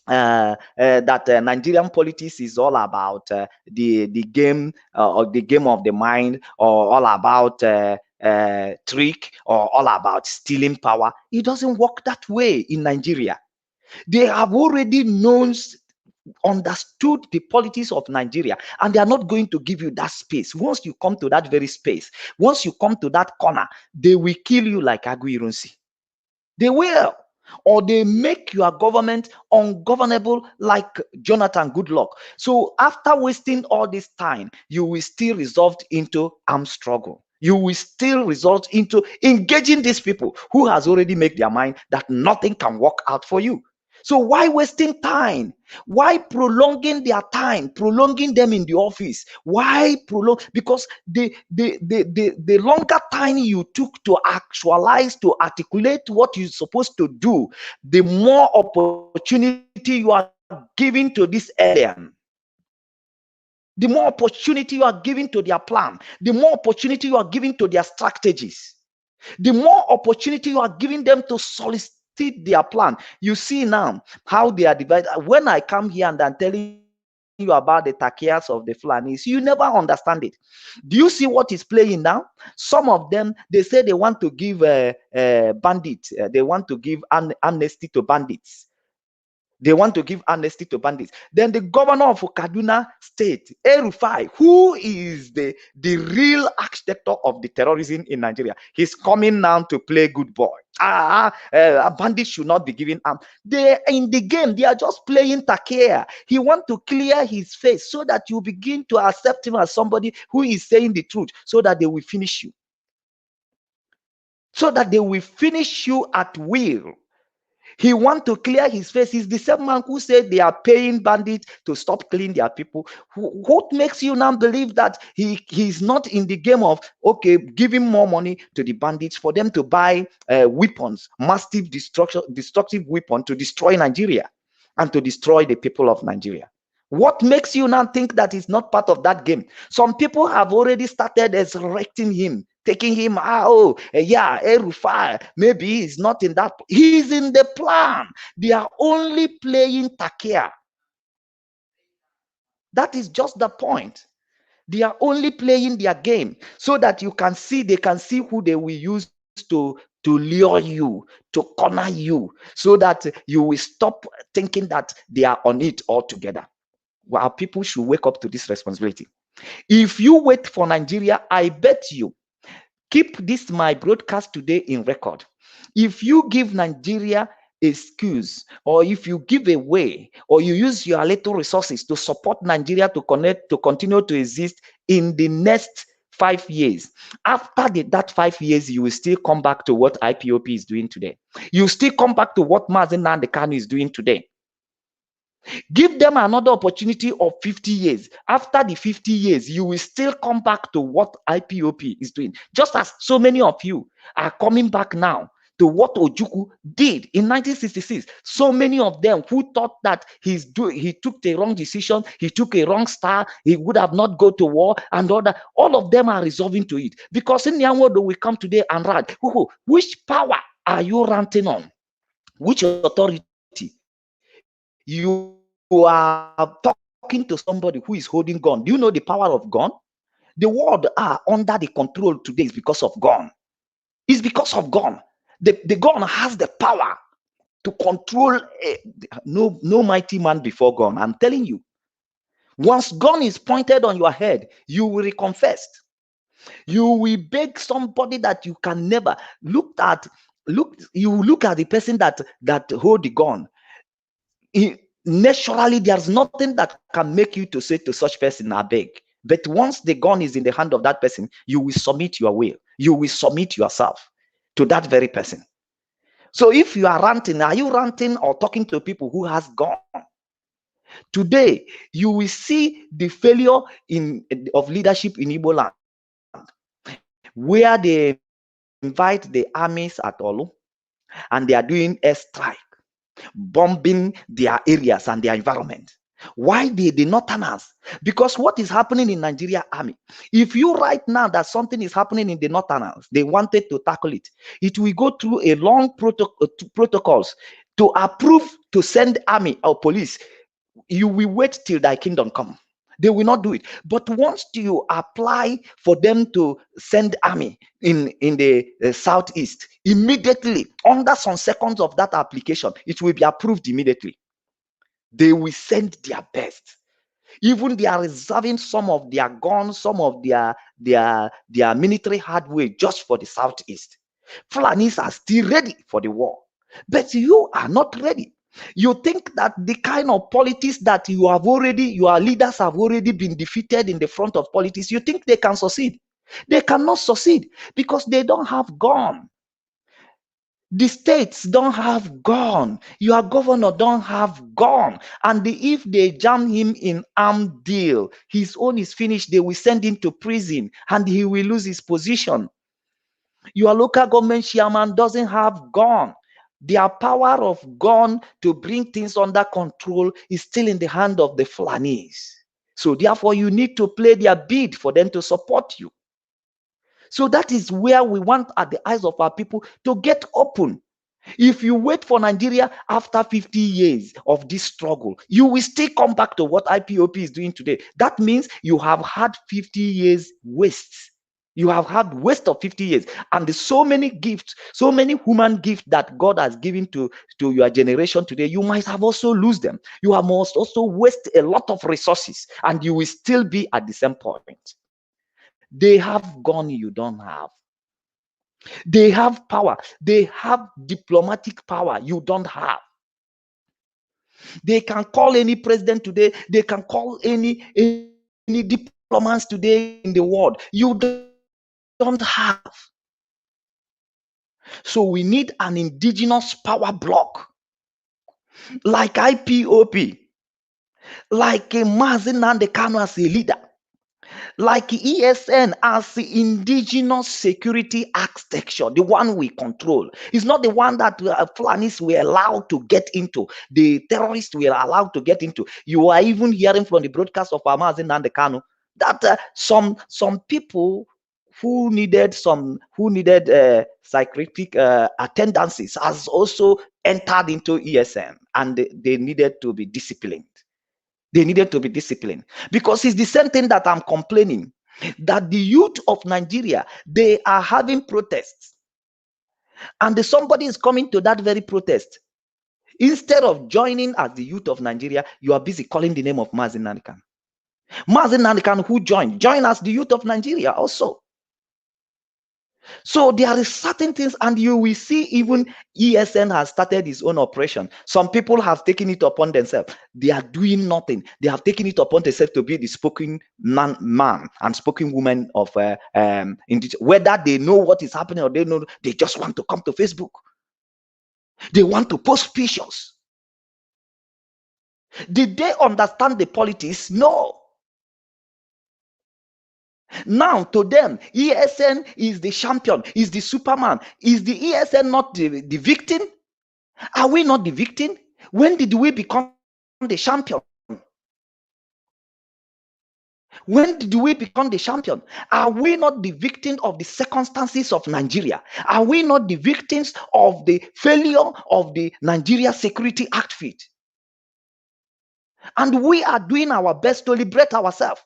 S4: Nigerian politics is all about the game or the game of the mind, or all about trick, or all about stealing power. It doesn't work that way in Nigeria. They have already understood the politics of Nigeria, and they are not going to give you that space. Once you come to that very space, once you come to that corner, they will kill you like Aguirunsi. They will.
S7: or they make your government ungovernable like Jonathan Goodluck. So after wasting all this time, you will still result into armed struggle. You will still result into engaging these people who has already made their mind that nothing can work out for you. So why wasting time? Why prolonging their time, prolonging them in the office? Why prolong? Because the longer time you took to actualize, to articulate what you're supposed to do, the more opportunity you are giving to this alien. The more opportunity you are giving to their plan, the more opportunity you are giving to their strategies, the more opportunity you are giving them to solicit their plan. You see now how they are divided. When I come here and I'm telling you about the takias of the Fulanis, you never understand it. Do you see what is playing now? Some of them, they say they want to give bandits, they want to give amnesty to bandits. They want to give amnesty to bandits. Then the governor of Kaduna State, El-Rufai, who is the real architect of the terrorism in Nigeria, he's coming now to play good boy. Bandits should not be given arms. They in the game, they are just playing takea. He want to clear his face so that you begin to accept him as somebody who is saying the truth, so that they will finish you. So that they will finish you at will. He want to clear his face. He's the same man who said they are paying bandits to stop killing their people. What makes you now believe that he's not in the game of, okay, giving more money to the bandits for them to buy weapons, massive destructive weapon to destroy Nigeria and to destroy the people of Nigeria? What makes you now think that he's not part of that game? Some people have already started resurrecting him, taking him out. Yeah, El-Rufai, maybe he's not in that. He's in the plan. They are only playing takia. That is just the point. They are only playing their game so that you can see, they can see who they will use to lure you, to corner you, so that you will stop thinking that they are on it altogether. Well, our people should wake up to this responsibility. If you wait for Nigeria, I bet you, keep this my broadcast today in record. If you give Nigeria excuse, or if you give away, or you use your little resources to support Nigeria to continue to exist in the next 5 years, after that 5 years, you will still come back to what IPOP is doing today. You still come back to what Mazi Nnamdi Kanu is doing today. Give them another opportunity of 50 years. After the 50 years, you will still come back to what IPOP is doing. Just as so many of you are coming back now to what Ojukwu did in 1966. So many of them who thought that he took the wrong decision, he took a wrong star, he would have not go to war, and all of them are resolving to it. Because in Nyanwodo we come today and write, which power are you ranting on? Which authority? You are talking to somebody who is holding gun. Do you know the power of gun? The world are under the control today is because of gun. It's because of gun. The gun has the power to control. No mighty man before gun. I'm telling you. Once gun is pointed on your head, you will reconfess. You will beg somebody that you can never look at. You look at the person that hold the gun. Naturally, there's nothing that can make you to say to such person, I beg. But once the gun is in the hand of that person, you will submit your will. You will submit yourself to that very person. So if you are ranting, are you ranting or talking to people who has gun? Today, you will see the failure of leadership in Igbo land, where they invite the armies at Olu, and they are doing airstrike, bombing their areas and their environment. Why the Northerners? Because what is happening in Nigeria army, if you right now that something is happening in the Northerners, they wanted to tackle it, it will go through a long protocols to approve to send army or police. You will wait till thy kingdom come. They will not do it. But once you apply for them to send army in the southeast, immediately, under some seconds of that application, it will be approved immediately. They will send their best. Even they are reserving some of their guns, some of their military hardware just for the southeast. Fulanis are still ready for the war. But you are not ready. You think that the kind of politics that your leaders have already been defeated in the front of politics, you think they can succeed. They cannot succeed because they don't have gun. The states don't have gun. Your governor don't have gun. And if they jam him in armed deal, his own is finished. They will send him to prison and he will lose his position. Your local government chairman doesn't have gun. Their power of gun to bring things under control is still in the hand of the Fulanis. So therefore, you need to play their bid for them to support you. So that is where we want, at the eyes of our people, to get open. If you wait for Nigeria after 50 years of this struggle, you will still come back to what IPOP is doing today. That means you have had 50 years waste. You have had waste of 50 years. And there's so many gifts, so many human gifts that God has given to your generation today. You might have also lose them. You have must also waste a lot of resources and you will still be at the same point. They have gone, you don't have. They have power. They have diplomatic power. You don't have. They can call any president today. They can call any diplomats today in the world. You don't have. So we need an indigenous power block like IPOP, like Mazi Nnamdi Kanu as a leader, like ESN as the indigenous security architecture, the one we control. It's not the one that Fulanis were allowed to get into, the terrorists were allowed to get into. You are even hearing from the broadcast of Mazi Nnamdi Kanu that some people who needed psychiatric attendances has also entered into ESN, and they needed to be disciplined. They needed to be disciplined because it's the same thing that I'm complaining, that the youth of Nigeria, they are having protests, and somebody is coming to that very protest. Instead of joining as the youth of Nigeria, you are busy calling the name of Mazi Nnamdi Kanu. Mazi Nnamdi Kanu, who joined as the youth of Nigeria also. So there are certain things, and you will see even ESN has started its own operation. Some people have taken it upon themselves. They are doing nothing. They have taken it upon themselves to be the spoken man and spoken woman of whether they know what is happening or they know, they just want to come to Facebook. They want to post pictures. Did they understand the politics? No. Now to them, ESN is the champion, is the superman. Is the ESN not the victim? Are we not the victim? When did we become the champion? When did we become the champion? Are we not the victim of the circumstances of Nigeria? Are we not the victims of the failure of the Nigeria security outfit? And we are doing our best to liberate ourselves.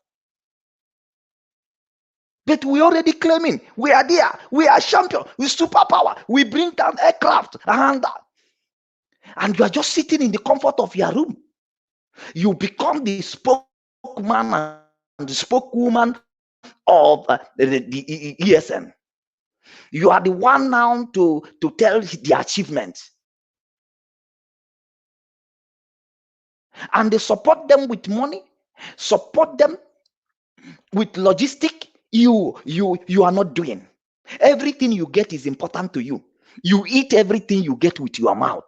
S7: But we already claiming we are there, we are champion, we superpower, we bring down aircraft, and you are just sitting in the comfort of your room. You become the spokesman and the spokeswoman of the ESN. You are the one now to tell the achievements. And they support them with money, support them with logistic. You are not doing. Everything you get is important to you. You eat everything you get with your mouth.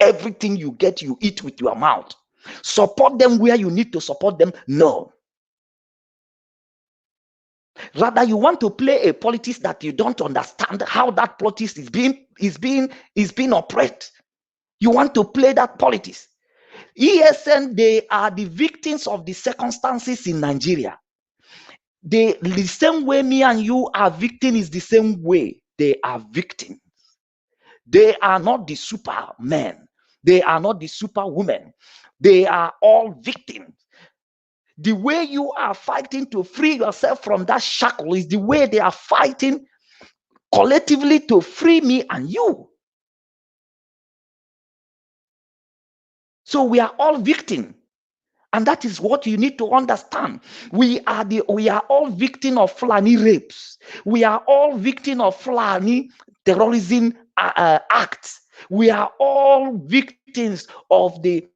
S7: Everything you get, you eat with your mouth. Support them where you need to support them. No. Rather, you want to play a politics that you don't understand how that politics is being operated. You want to play that politics. ESN, they are the victims of the circumstances in Nigeria. The same way me and you are victims is the same way they are victims. They are not the supermen. They are not the superwomen. They are all victims. The way you are fighting to free yourself from that shackle is the way they are fighting collectively to free me and you. So we are all victims. And that is what you need to understand. We are all victims of Fulani rapes. We are all victims of Fulani terrorism acts. We are all victims of the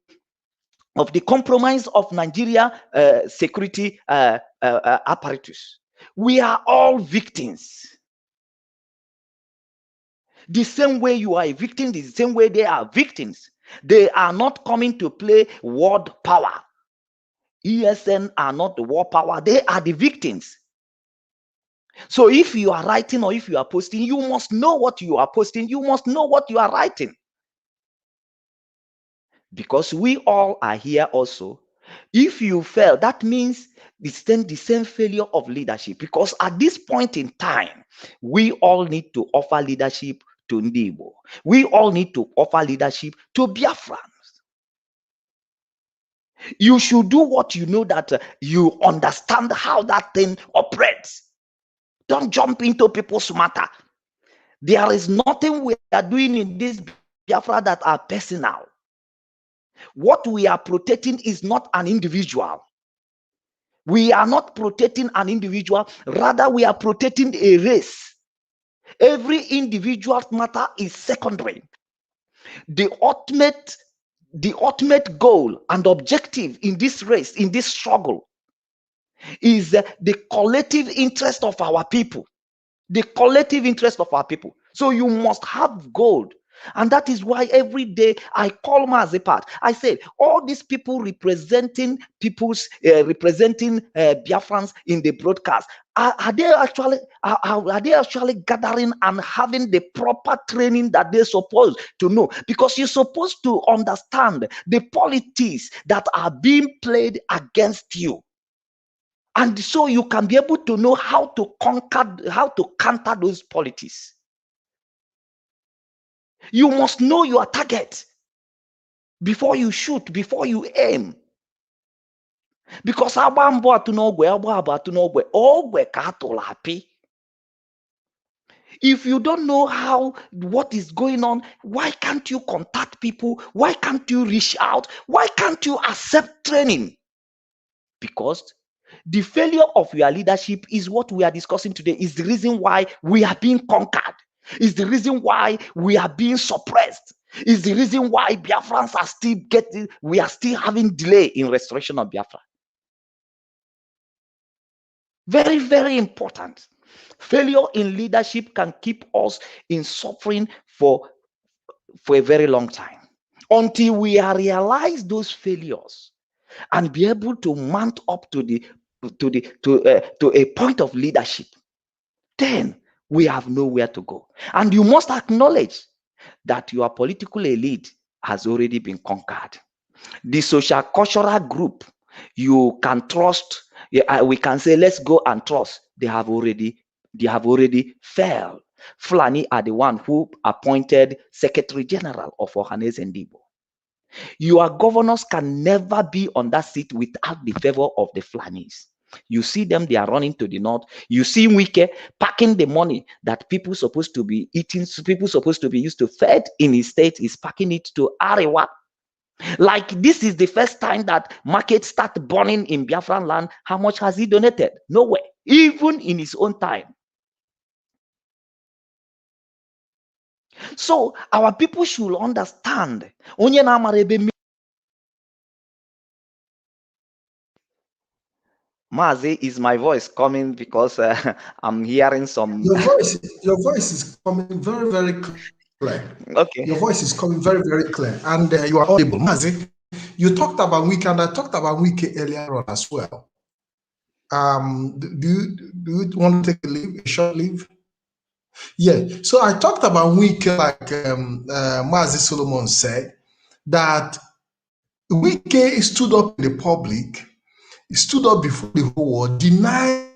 S7: compromise of Nigeria security apparatus. We are all victims. The same way you are a victim, the same way they are victims. They are not coming to play world power. ESN are not the war power, they are the victims. So if you are writing or if you are posting, you must know what you are posting, you must know what you are writing. Because we all are here also. If you fail, that means it's then the same failure of leadership. Because at this point in time, we all need to offer leadership to IGBO. We all need to offer leadership to Biafrans. You should do what you know that you understand how that thing operates. Don't jump into people's matter. There is nothing we are doing in this Biafra that are personal. What we are protecting is not an individual. We are not protecting an individual, rather we are protecting a race. Every individual matter is secondary. The ultimate goal and objective in this race, in this struggle, is the collective interest of our people. The collective interest of our people. So you must have gold. And that is why every day I call Mazepat. I say, all these people representing Biafrans in the broadcast, are they actually gathering and having the proper training that they're supposed to know? Because you're supposed to understand the politics that are being played against you. And so you can be able to know how to counter those politics. You must know your target before you shoot, before you aim. Because if you don't know what is going on, why can't you contact people? Why can't you reach out? Why can't you accept training? Because the failure of your leadership is what we are discussing today, is the reason why we are being conquered, is the reason why we are being suppressed, is the reason why Biafrans are we are still having delay in restoration of Biafra. Very, very important. Failure in leadership can keep us in suffering for a very long time, until we realize those failures and be able to mount up to a point of leadership. Then we have nowhere to go. And you must acknowledge that your political elite has already been conquered. The social cultural group you can trust, we can say, let's go and trust. They have already failed. Fulani are the one who appointed Secretary General of Ohanes Ndigbo. Your governors can never be on that seat without the favor of the Fulanis. You see them, they are running to the north. You see Wike packing the money that people supposed to be eating, people supposed to be used to fed in his state, is packing it to Arewa. Like this is the first time that markets start burning in Biafran land. How much has he donated? Nowhere, even in his own time. So our people should understand. Mazi, is my voice coming? Because I'm hearing some.
S3: Your voice is coming very, very clear.
S7: Okay.
S3: Your voice is coming very, very clear, and you are audible. Mazi, you talked about Wiki, and I talked about Wiki earlier on as well. Do you want to take a short leave? Yeah. So I talked about Wiki, like Mazi Solomon said, that Wiki stood up in the public, stood up before the whole world, denied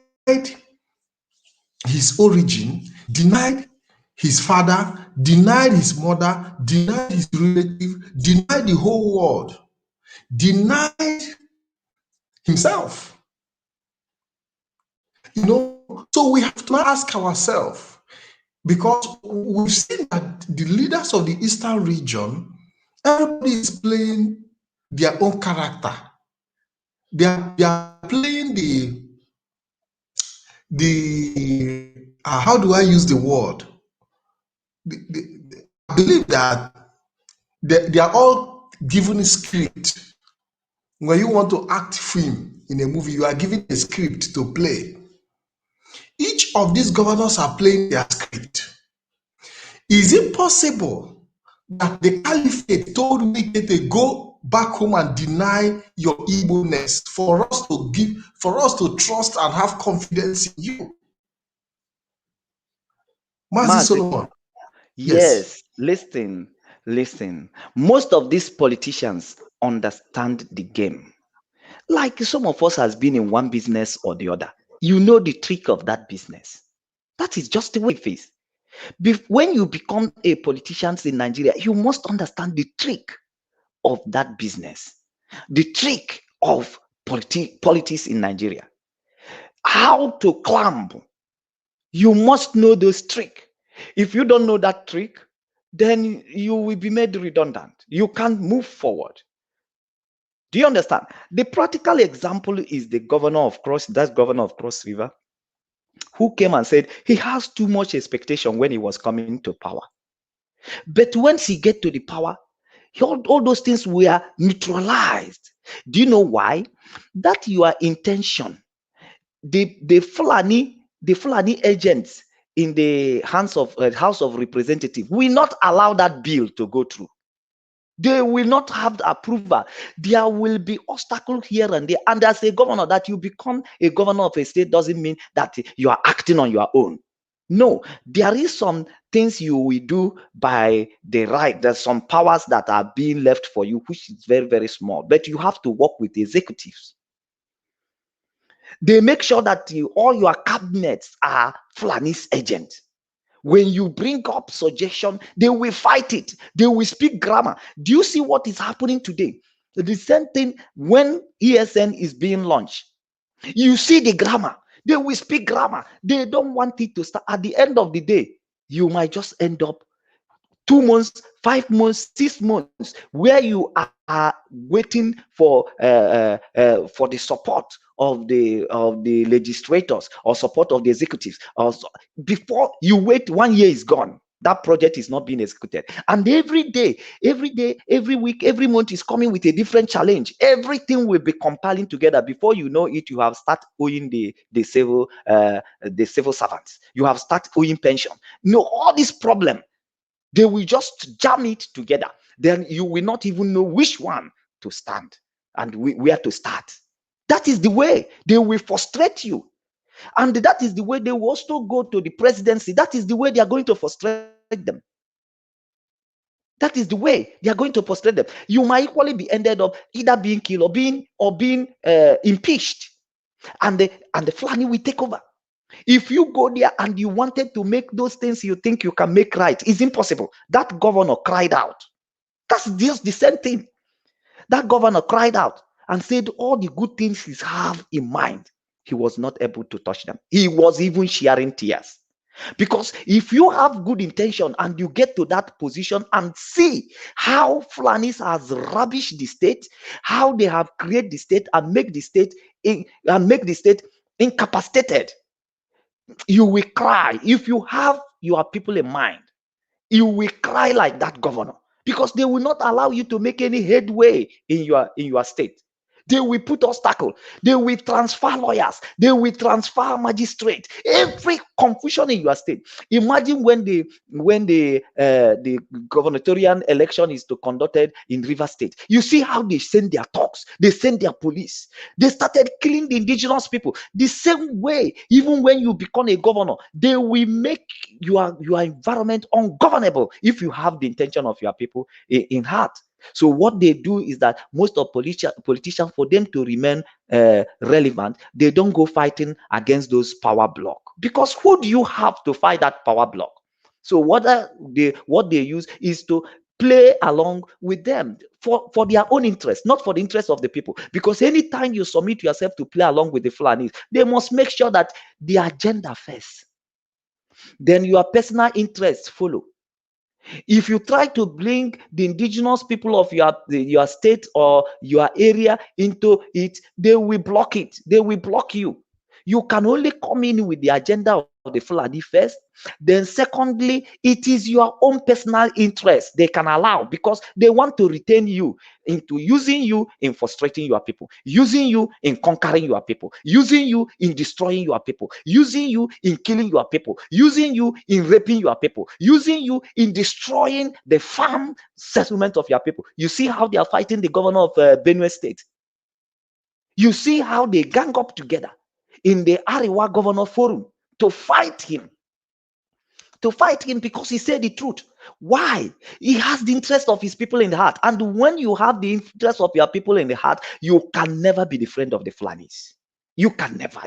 S3: his origin, denied his father, denied his mother, denied his relative, denied the whole world, denied himself. So we have to ask ourselves, because we've seen that the leaders of the Eastern region, everybody is playing their own character. They are playing the how do I use the word? I believe that they are all given a script. When you want to act film in a movie, you are given a script to play. Each of these governors are playing their script. Is it possible that the caliphate told Wike to go back home and deny your Igbo-ness for us to trust and have confidence in you? Mazi
S4: Mazi,
S3: Solomon.
S4: yes, listen. Most of these politicians understand the game. Like some of us has been in one business or the other. You know the trick of that business. That is just the way it is. When you become a politician in Nigeria, you must understand the trick of that business, the trick of politics in Nigeria, how to climb. You must know those tricks. If you don't know that trick, then you will be made redundant. You can't move forward. Do you understand? The practical example is the governor of Cross River, who came and said he has too much expectation when he was coming to power. But once he get to the power, all those things were neutralized. Do you know why? That your intention, the Fulani agents in the hands of House of Representatives will not allow that bill to go through. They will not have the approval. There will be obstacles here and there. And as a governor, that you become a governor of a state doesn't mean that you are acting on your own. No, there is some things you will do by the right. There's some powers that are being left for you, which is very, very small. But you have to work with the executives. They make sure that all your cabinets are Fulani's agents. When you bring up suggestion, they will fight it. They will speak grammar. Do you see what is happening today? The same thing when ESN is being launched. You see the grammar. They will speak grammar. They don't want it to start. At the end of the day, you might just end up 2 months, 5 months, 6 months, where you are waiting for the support of the legislators or support of the executives. Before you wait, 1 year is gone. That project is not being executed. And every day, every week, every month is coming with a different challenge. Everything will be compiling together. Before you know it, you have started owing the civil servants. You have started owing pension. No, all this problem, they will just jam it together. Then you will not even know which one to stand and where to start. That is the way they will frustrate you. And that is the way they will also go to the presidency. That is the way they are going to frustrate them. That is the way they are going to frustrate them. You might equally be ended up either being killed or being impeached. And the Fulani will take over. If you go there and you wanted to make those things you think you can make right, it's impossible. That governor cried out. That's just the same thing. That governor cried out and said all the good things he have in mind, he was not able to touch them. He was even sharing tears. Because if you have good intention and you get to that position and see how Fulanis has rubbished the state, how they have created the state and make the state incapacitated, you will cry. If you have your people in mind, you will cry like that governor, because they will not allow you to make any headway in your state. They will put obstacle. They will transfer lawyers. They will transfer magistrate. Every confusion in your state. Imagine when the gubernatorial election is to conducted in River State. You see how they send their talks. They send their police. They started killing the indigenous people. The same way, even when you become a governor, they will make your environment ungovernable if you have the intention of your people in heart. So what they do is that most of politicians, for them to remain relevant, they don't go fighting against those power block, because who do you have to fight that power block? So what they use is to play along with them for their own interest, not for the interest of the people. Because anytime you submit yourself to play along with the Fulanis, they must make sure that the agenda first, then your personal interests follow. If you try to bring the indigenous people of your state or your area into it, they will block it. They will block you. You can only come in with the agenda
S7: the Fulani first. Then secondly, it is your own personal interest they can allow, because they want to retain you into using you in frustrating your people, using you in conquering your people, using you in destroying your people, using you in killing your people, using you in raping your people, using you in destroying the farm settlement of your people. You see how they are fighting the governor of Benue State. You see how they gang up together in the Ariwa Governor Forum to fight him. Because he said the truth. Why? He has the interest of his people in the heart. And when you have the interest of your people in the heart, you can never be the friend of the Fulanis. You can never.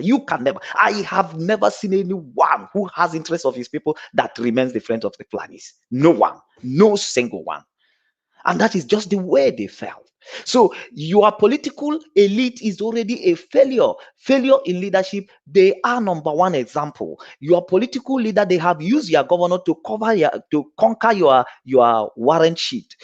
S7: I have never seen anyone who has interest of his people that remains the friend of the Fulanis. No one. No single one. And that is just the way they felt. So your political elite is already a failure in leadership. They are number one example. Your political leader, they have used your governor to conquer your warrant sheet.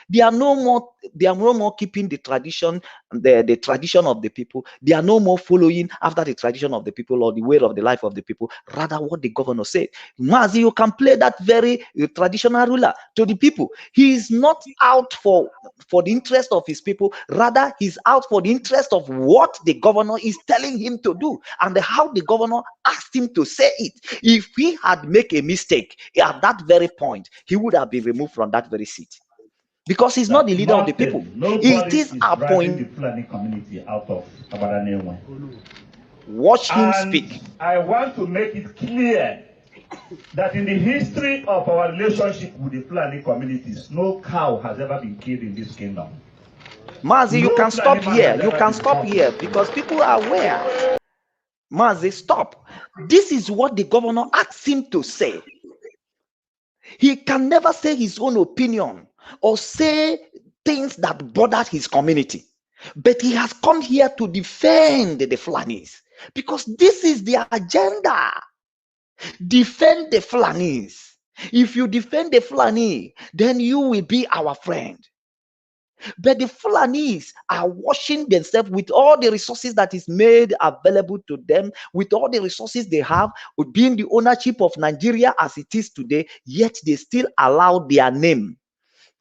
S7: They are no more keeping the tradition, the tradition of the people. They are no more following after the tradition of the people or the way of the life of the people. Rather, what the governor said. Mazi, you can play that very traditional ruler to the people. He is not out for the interest of his people. Rather, he's out for the interest of what the governor is telling him to do and how the governor asked him to say it. If he had made a mistake at that very point, he would have been removed from that very seat, because he's not the leader of the people. It is a point.
S8: The Fulani community out of Abadanewe.
S7: Watch him speak.
S8: I want to make it clear that in the history of our relationship with the Fulani communities, no cow has ever been killed in this kingdom.
S7: Mazi, you can stop here. You can stop here because people are aware. Mazi, stop. This is what the governor asked him to say. He can never say his own opinion or say things that bother his community. But he has come here to defend the Fulanis because this is their agenda. Defend the Fulanis. If you defend the Fulani, then you will be our friend. But the Fulanis are washing themselves with all the resources that is made available to them, with all the resources they have, with being the ownership of Nigeria as it is today, yet they still allow their name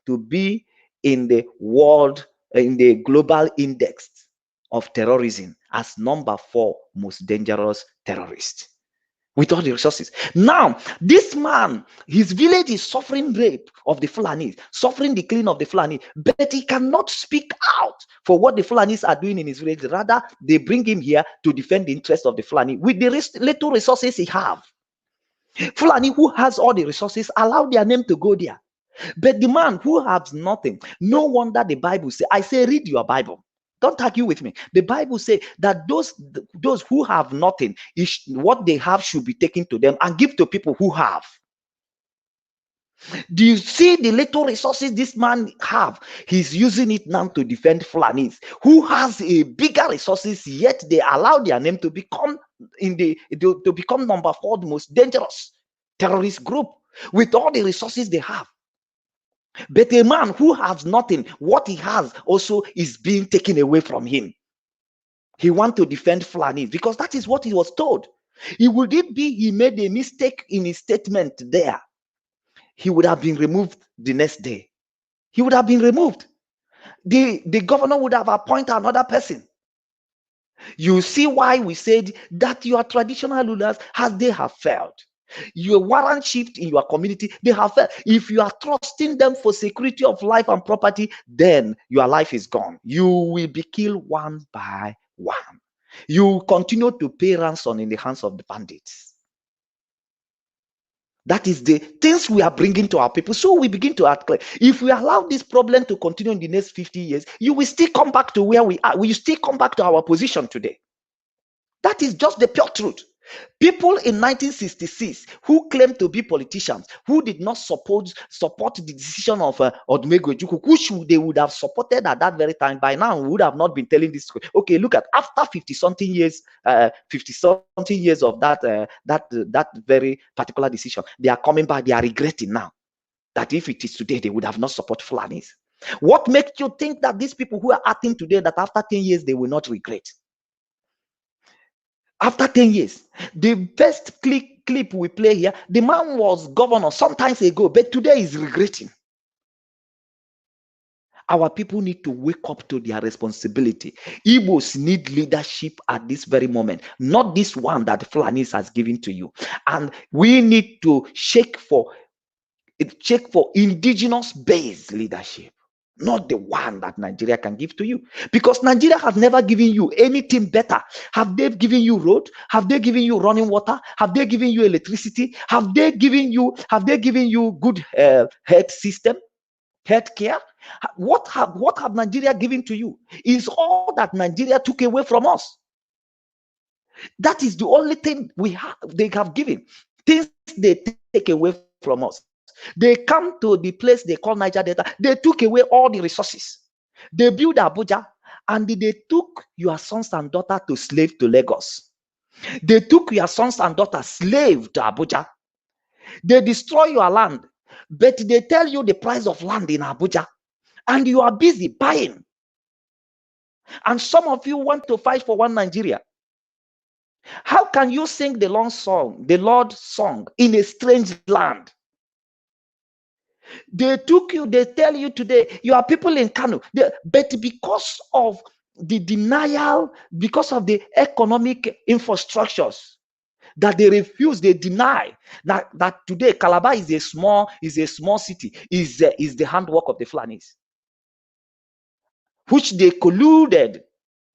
S7: to be in the world, in the global index of terrorism as number 4 most dangerous terrorist. With all the resources. Now, this man, his village is suffering rape of the Fulanis, suffering the killing of the Fulani, but he cannot speak out for what the Fulanis are doing in his village. Rather, they bring him here to defend the interest of the Fulani with the little resources he have. Fulani who has all the resources, allow their name to go there. But the man who has nothing, no wonder the Bible says, I say, read your Bible. Don't argue with me. The Bible says that those who have nothing, what they have should be taken to them and give to people who have. Do you see the little resources this man have? He's using it now to defend Fulanis, who has a bigger resources, yet they allow their name to become number 4 the most dangerous terrorist group with all the resources they have. But a man who has nothing, what he has also is being taken away from him. He wants to defend Fulani because that is what he was told. Would it be he made a mistake in his statement there? He would have been removed the next day. He would have been removed. The governor would have appointed another person. You see why we said that your traditional rulers, as they have failed. Your warrant shift in your community, they have failed. If you are trusting them for security of life and property, then your life is gone. You will be killed one by one. You continue to pay ransom in the hands of the bandits. That is the things we are bringing to our people. So we begin to act clear. If we allow this problem to continue in the next 50 years, you will still come back to where we are. We will still come back to our position today. That is just the pure truth. People in 1966 who claimed to be politicians, who did not support the decision of Odumegwu Ojukwu, which they would have supported at that very time, by now we would have not been telling this. Okay, look at after 50-something years of that very particular decision, they are coming back. They are regretting now that if it is today, they would have not supported Fulanis. What makes you think that these people who are acting today, that after 10 years they will not regret? After 10 years, the first clip we play here, the man was governor sometimes ago, but today he's regretting. Our people need to wake up to their responsibility. Igbos need leadership at this very moment, not this one that Fulanis has given to you. And we need to check for indigenous based leadership, not the one that Nigeria can give to you, because Nigeria has never given you anything better. Have they given you road? Have they given you running water? Have they given you electricity? Have they given you good health system, health care? What have Nigeria given to you? Is all that Nigeria took away from us. That is the only thing they have given. Things they take away from us. They come to the place they call Niger Delta. They took away all the resources. They built Abuja, and they took your sons and daughters to slave to Lagos. They took your sons and daughters slave to Abuja. They destroy your land, but they tell you the price of land in Abuja, and you are busy buying. And some of you want to fight for one Nigeria. How can you sing the Lord's song in a strange land? They took you, they tell you today, you are people in Kano, but because of the denial, because of the economic infrastructures that they refuse, they deny that today Calabar is a small city, is the handwork of the Fulanis, which they colluded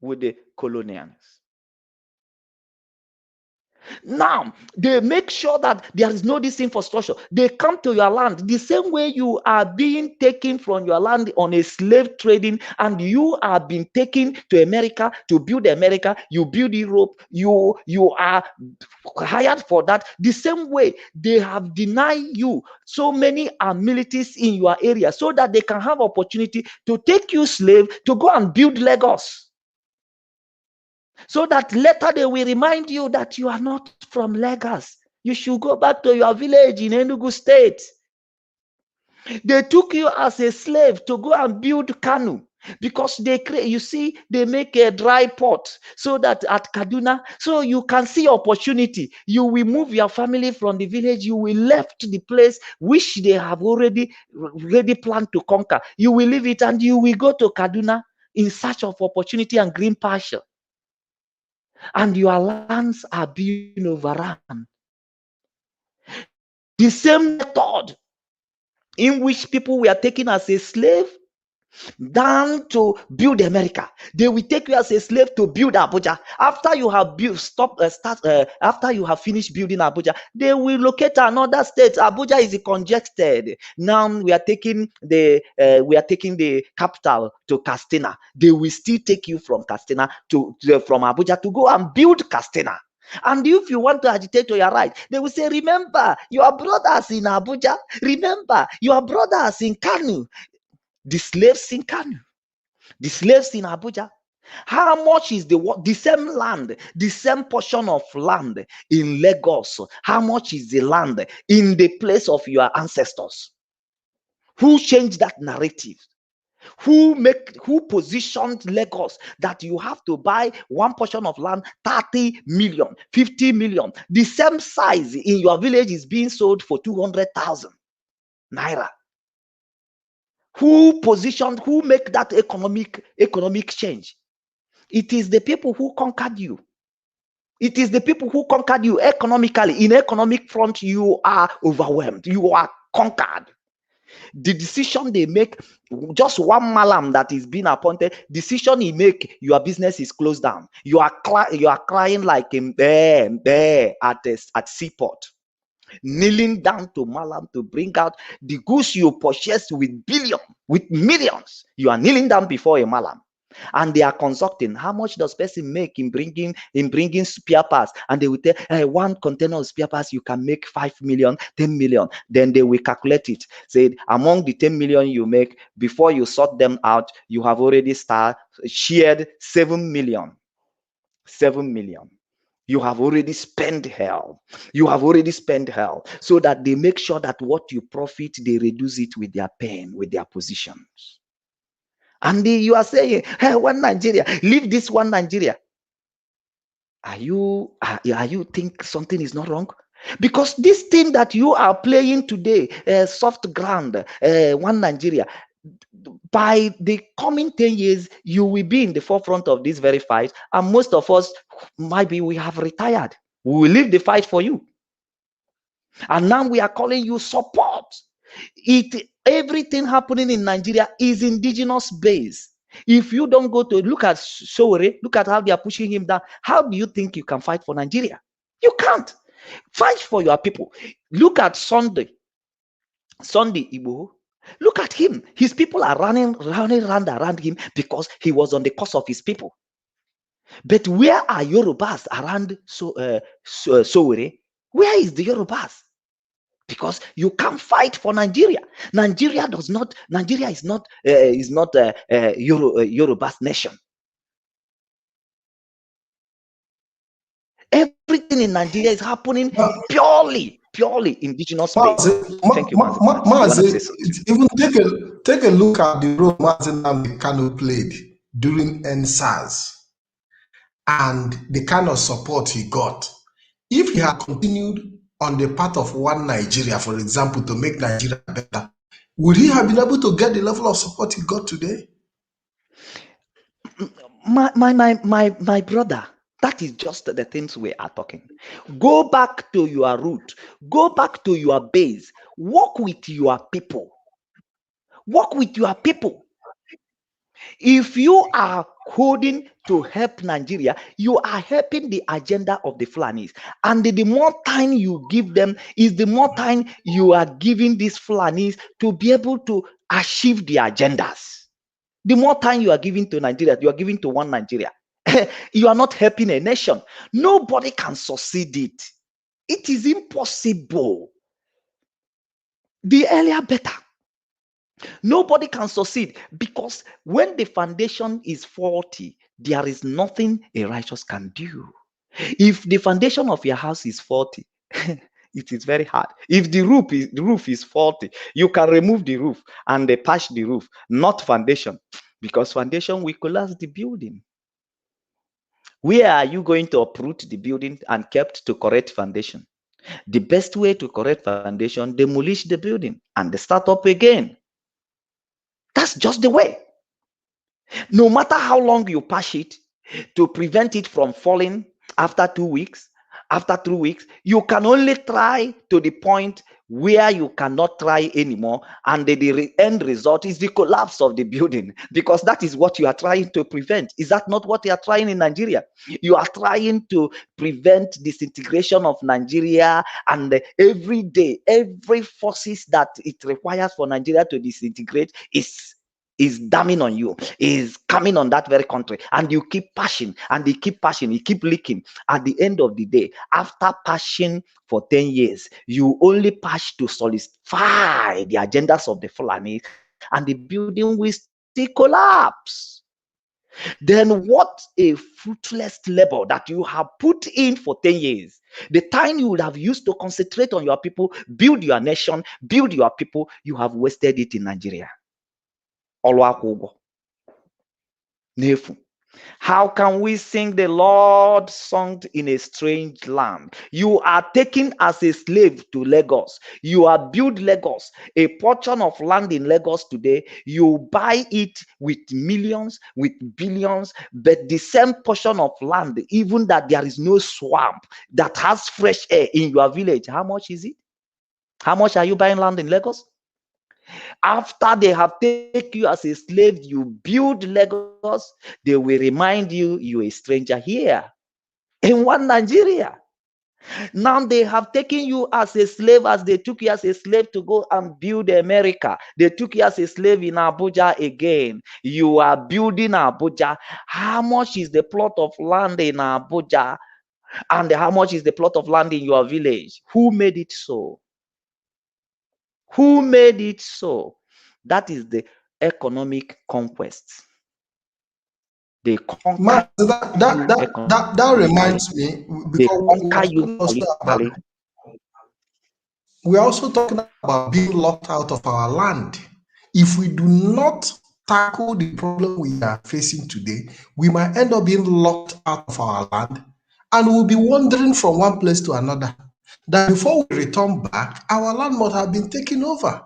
S7: with the colonials. Now, they make sure that there is no this infrastructure. They come to your land the same way you are being taken from your land on a slave trading, and you are being taken to America to build America. You build Europe. You are hired for that. The same way they have denied you so many militias in your area, so that they can have opportunity to take you slave to go and build Lagos. So that later they will remind you that you are not from Lagos. You should go back to your village in Enugu State. They took you as a slave to go and build Kanu, because they make a dry port so that at Kaduna, so you can see opportunity. You will move your family from the village. You will left the place which they have already planned to conquer. You will leave it and you will go to Kaduna in search of opportunity and green pasture. And your lands are being overrun. The same method in which people were taken as a slave down to build America, they will take you as a slave to build Abuja. After you have after you have finished building Abuja, they will locate another state. Abuja is congested. Now we are taking the capital to Castina. They will still take you from Castina from Abuja to go and build Castina. And if you want to agitate to your right, they will say, remember your brothers in Abuja, remember your brothers in Kanu, the slaves in Kanu, the slaves in Abuja. How much is the same land, the same portion of land in Lagos? How much is the land in the place of your ancestors? Who changed that narrative? Who positioned Lagos that you have to buy one portion of land 30 million, 50 million? The same size in your village is being sold for 200,000 naira. Who make that economic change? It is the people who conquered you. It is the people who conquered you economically. In economic front, you are overwhelmed. You are conquered. The decision they make, just one malam that is being appointed, decision he make, your business is closed down. You are crying like a bear at seaport, kneeling down to malam to bring out the goods you purchased with millions. You are kneeling down before a malam, and they are consulting how much does person make in bringing spare parts, and they will tell, one container of spare parts you can make 5 million, 10 million. Then they will calculate it, say among the 10 million you make, before you sort them out, you have already shared 7 million. You have already spent hell. So that they make sure that what you profit, they reduce it with their pain, with their positions. And you are saying, hey, one Nigeria, leave this one Nigeria. Are you think something is not wrong? Because this thing that you are playing today, soft ground, one Nigeria, by the coming 10 years, you will be in the forefront of this very fight. And most of us, maybe we have retired. We will leave the fight for you. And now we are calling you support. Everything happening in Nigeria is indigenous based. If you don't go to look at Sowore, look at how they are pushing him down. How do you think you can fight for Nigeria? You can't. Fight for your people. Look at Sunday IGBO. Look at him. His people are running around him because he was on the cause of his people. But where are Yorubas around Sowore? Where is the Yorubas? Because you can't fight for Nigeria. Nigeria is not Yoruba's nation. Everything in Nigeria is happening purely indigenous based. Thank you, Mazi.
S3: Even take a look at the role Mazi Kano played during NSAS and the kind of support he got. If he had continued on the path of one Nigeria, for example, to make Nigeria better, would he have been able to get the level of support he got today?
S7: My brother, that is just the things we are talking. Go back to your root. Go back to your base. Work with your people. Work with your people. If you are holding to help Nigeria, you are helping the agenda of the Fulanis. And the more time you give them is the more time you are giving these Fulanis to be able to achieve their agendas. The more time you are giving to Nigeria, you are giving to one Nigeria. You are not helping a nation. Nobody can succeed it. It is impossible. The earlier, better. Nobody can succeed because when the foundation is faulty, there is nothing a righteous can do. If the foundation of your house is faulty, it is very hard. If the roof is faulty, you can remove the roof and patch the roof, not foundation, because foundation will collapse the building. Where are you going to uproot the building and kept to correct foundation? The best way to correct foundation, demolish the building and start up again. That's just the way. No matter how long you patch it, to prevent it from falling after 2 weeks, after 3 weeks, you can only try to the point where you cannot try anymore, and the end result is the collapse of the building, because that is what you are trying to prevent. Is that not what you are trying in Nigeria? You are trying to prevent disintegration of Nigeria, and every day, every forces that it requires for Nigeria to disintegrate is damning on you, is coming on that very country, and you keep passion, and they keep passion, you keep leaking. At the end of the day, after passion for 10 years, you only pass to solidify the agendas of the Fulani, and the building will still collapse. Then what a fruitless labor that you have put in for 10 years. The time you would have used to concentrate on your people, build your nation, build your people, you have wasted it in Nigeria. How can we sing the Lord song in a strange land? You are taken as a slave to Lagos. You are built Lagos, a portion of land in Lagos today. You buy it with millions, with billions, but the same portion of land, even that there is no swamp that has fresh air in your village, how much is it? How much are you buying land in Lagos? After they have taken you as a slave, you build Lagos, they will remind you you're a stranger here in one Nigeria. Now they have taken you as a slave, as they took you as a slave to go and build America. They took you as a slave in Abuja again. You are building Abuja. How much is the plot of land in Abuja? And how much is the plot of land in your village? Who made it so? Who made it so? That is the economic conquest. They conquer
S3: that reminds me, because we are also talking about being locked out of our land. If we do not tackle the problem we are facing today, we might end up being locked out of our land, and we'll be wandering from one place to another. That before we return back, our land must have been taken over.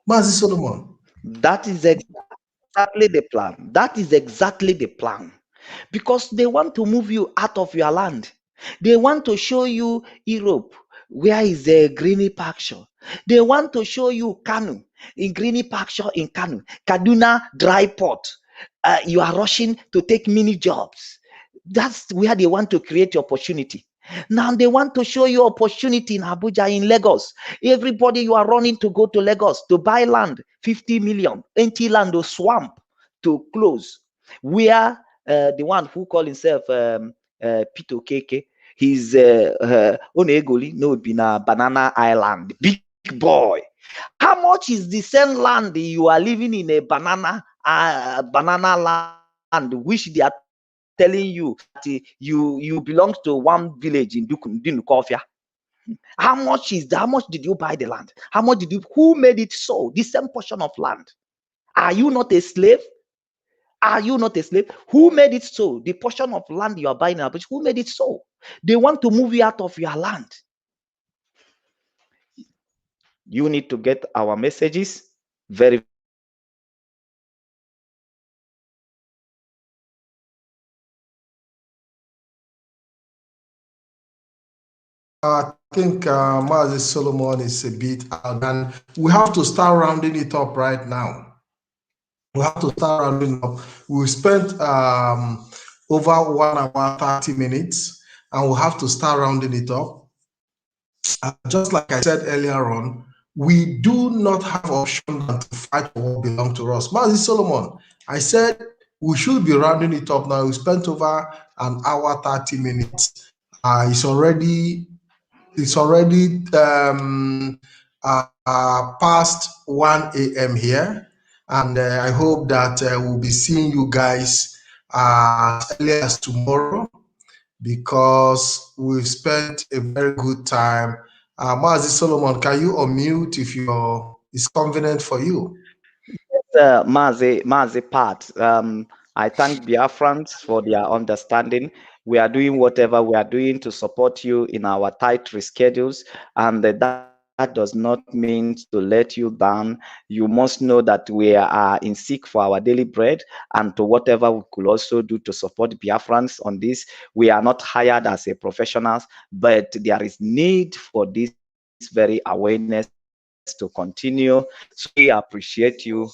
S3: Mazi Solomon.
S7: That is exactly the plan. That is exactly the plan. Because they want to move you out of your land. They want to show you Europe, where is the greeny pasture. They want to show you Kanu, in greeny pasture in Kanu, Kaduna dry port. You are rushing to take mini jobs. That's where they want to create opportunity. Now they want to show you opportunity in Abuja, in Lagos. Everybody, you are running to go to Lagos to buy land, 50 million, empty land or swamp to close. Where the one who call himself Peter Keke, he's Onegoli, no, Bina Banana Island, big boy. How much is the same land you are living in a banana land, which they are telling you that you belong to one village in Dinukofia? How much did you buy the land? How much did you, who made it so? The same portion of land. Are you not a slave? Are you not a slave? Who made it so? The portion of land you are buying in Abuja, who made it so? They want to move you out of your land. You need to get our messages very, very well.
S3: I think Mazi Solomon is a bit out, and we have to start rounding it up right now. We have to start rounding up. We spent over 1 hour 30 minutes, and we have to start rounding it up. Just like I said earlier on, we do not have option than to fight for what belongs to us. Mazi Solomon, I said we should be rounding it up now. We spent over 1 hour 30 minutes. It's already past 1 a.m. here, and I hope that we'll be seeing you guys as early as tomorrow, because we've spent a very good time. Mazi Solomon, can you unmute if it's convenient for you?
S7: Mazi Pat, I thank Biafrans for their understanding. We are doing whatever we are doing to support you in our tight reschedules, and that does not mean to let you down. You must know that we are in seek for our daily bread, and to whatever we could also do to support Biafrans on this. We are not hired as a professionals, but there is need for this very awareness to continue. So we appreciate you.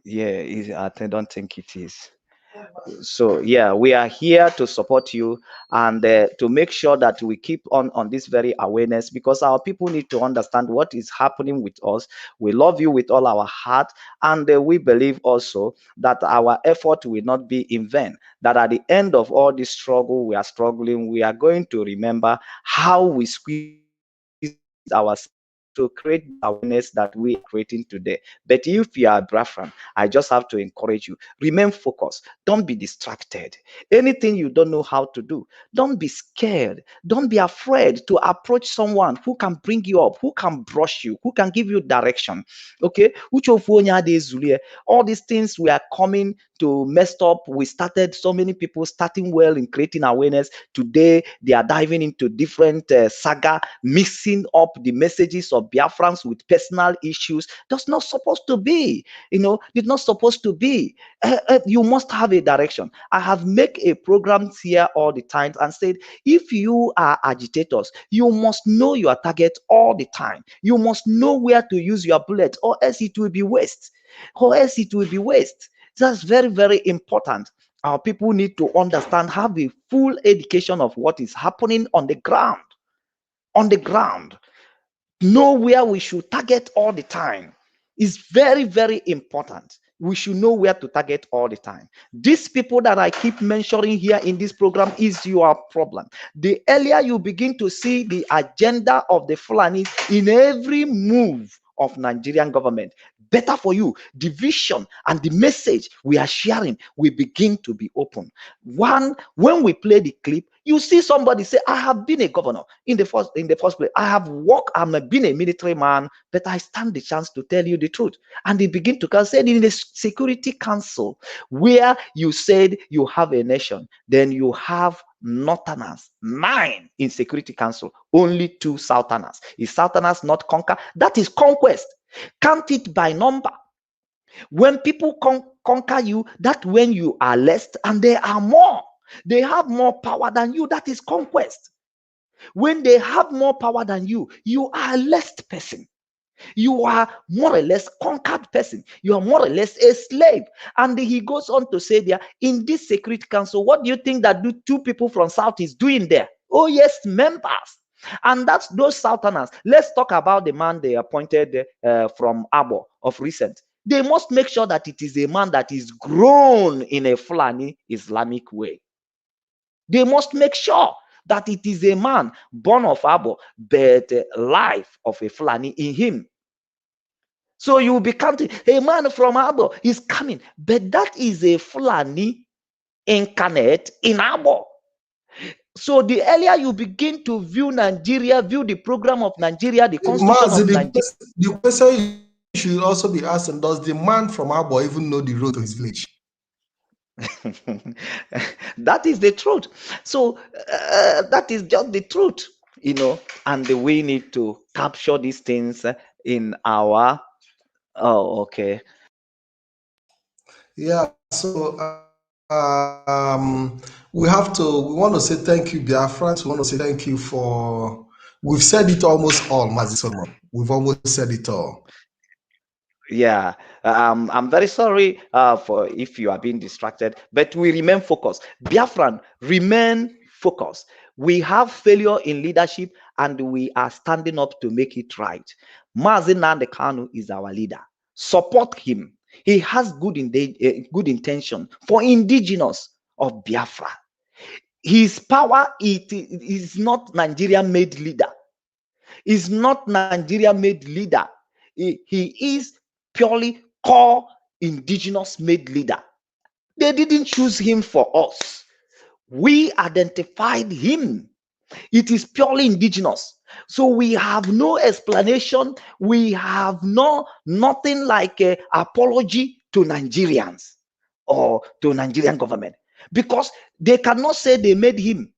S7: I don't think it is. So yeah, we are here to support you, and to make sure that we keep on this very awareness, because our people need to understand what is happening with us. We love you with all our heart, and we believe also that our effort will not be in vain, that at the end of all this struggle we are struggling, we are going to remember how we squeezed ourselves to create this awareness that we are creating today. But if you are a Biafran, I just have to encourage you, remain focused, don't be distracted. Anything you don't know how to do, don't be scared, don't be afraid to approach someone who can bring you up, who can brush you, who can give you direction. Okay, all these things we are coming to messed up. We started, so many people starting well in creating awareness. Today they are diving into different saga, mixing up the messages of Biafrans with personal issues. That's not supposed to be. It's not supposed to be. You must have a direction. I have make a program here all the time and said, if you are agitators, you must know your target all the time. You must know where to use your bullet, or else it will be waste. That's very, very important. Our people need to understand, have a full education of what is happening on the ground. On the ground, know where we should target all the time. Is very, very important. We should know where to target all the time. These people that I keep mentioning here in this program is your problem. The earlier you begin to see the agenda of the Fulani in every move of Nigerian government, better for you. The vision and the message we are sharing will begin to be open. When we play the clip, You see somebody say, I have been a governor in the first place. I have worked, I'm been a military man, but I stand the chance to tell you the truth. And they begin to say in the Security Council, where you said you have a nation, then you have Northerners, 9 in Security Council, only 2 Southerners. Is Southerners not conquer? That is conquest. Count it by number. When people conquer you, that when you are less and they are more, they have more power than you, that is conquest. When they have more power than you, you are a less person. You are more or less conquered person. You are more or less a slave. And he goes on to say there, in this Security Council, what do you think that 2 people from South is doing there? Oh yes, members. And that's those Southerners. Let's talk about the man they appointed from Abo of recent. They must make sure that it is a man that is grown in a Fulani Islamic way. They must make sure that it is a man born of Abo, but life of a Fulani in him. So you will be counting, a man from Abo is coming, but that is a Fulani incarnate in Abo. So the earlier you begin to view Nigeria, view the program of Nigeria, the constitution of Nigeria.
S3: The question should also be asking, does the man from Abo even know the road to his village?
S7: That is the truth. So that is just the truth, and we need to capture these things in our okay.
S3: Yeah, so we want to say thank you, Biafrans. We want to say thank you we've said it almost all, Mazi Solomon. We've almost said it all.
S7: Yeah, I'm very sorry for if you are being distracted, but we remain focused. Biafran, remain focused. We have failure in leadership and we are standing up to make it right. Mazi Nnamdi Kanu is our leader. Support him. He has good intention for indigenous of Biafra. His power is not Nigeria-made leader. Is not Nigeria-made leader. He is purely core indigenous-made leader. They didn't choose him for us. We identified him. It is purely indigenous. So we have no explanation. We have nothing like a apology to Nigerians or to Nigerian government, because they cannot say they made him.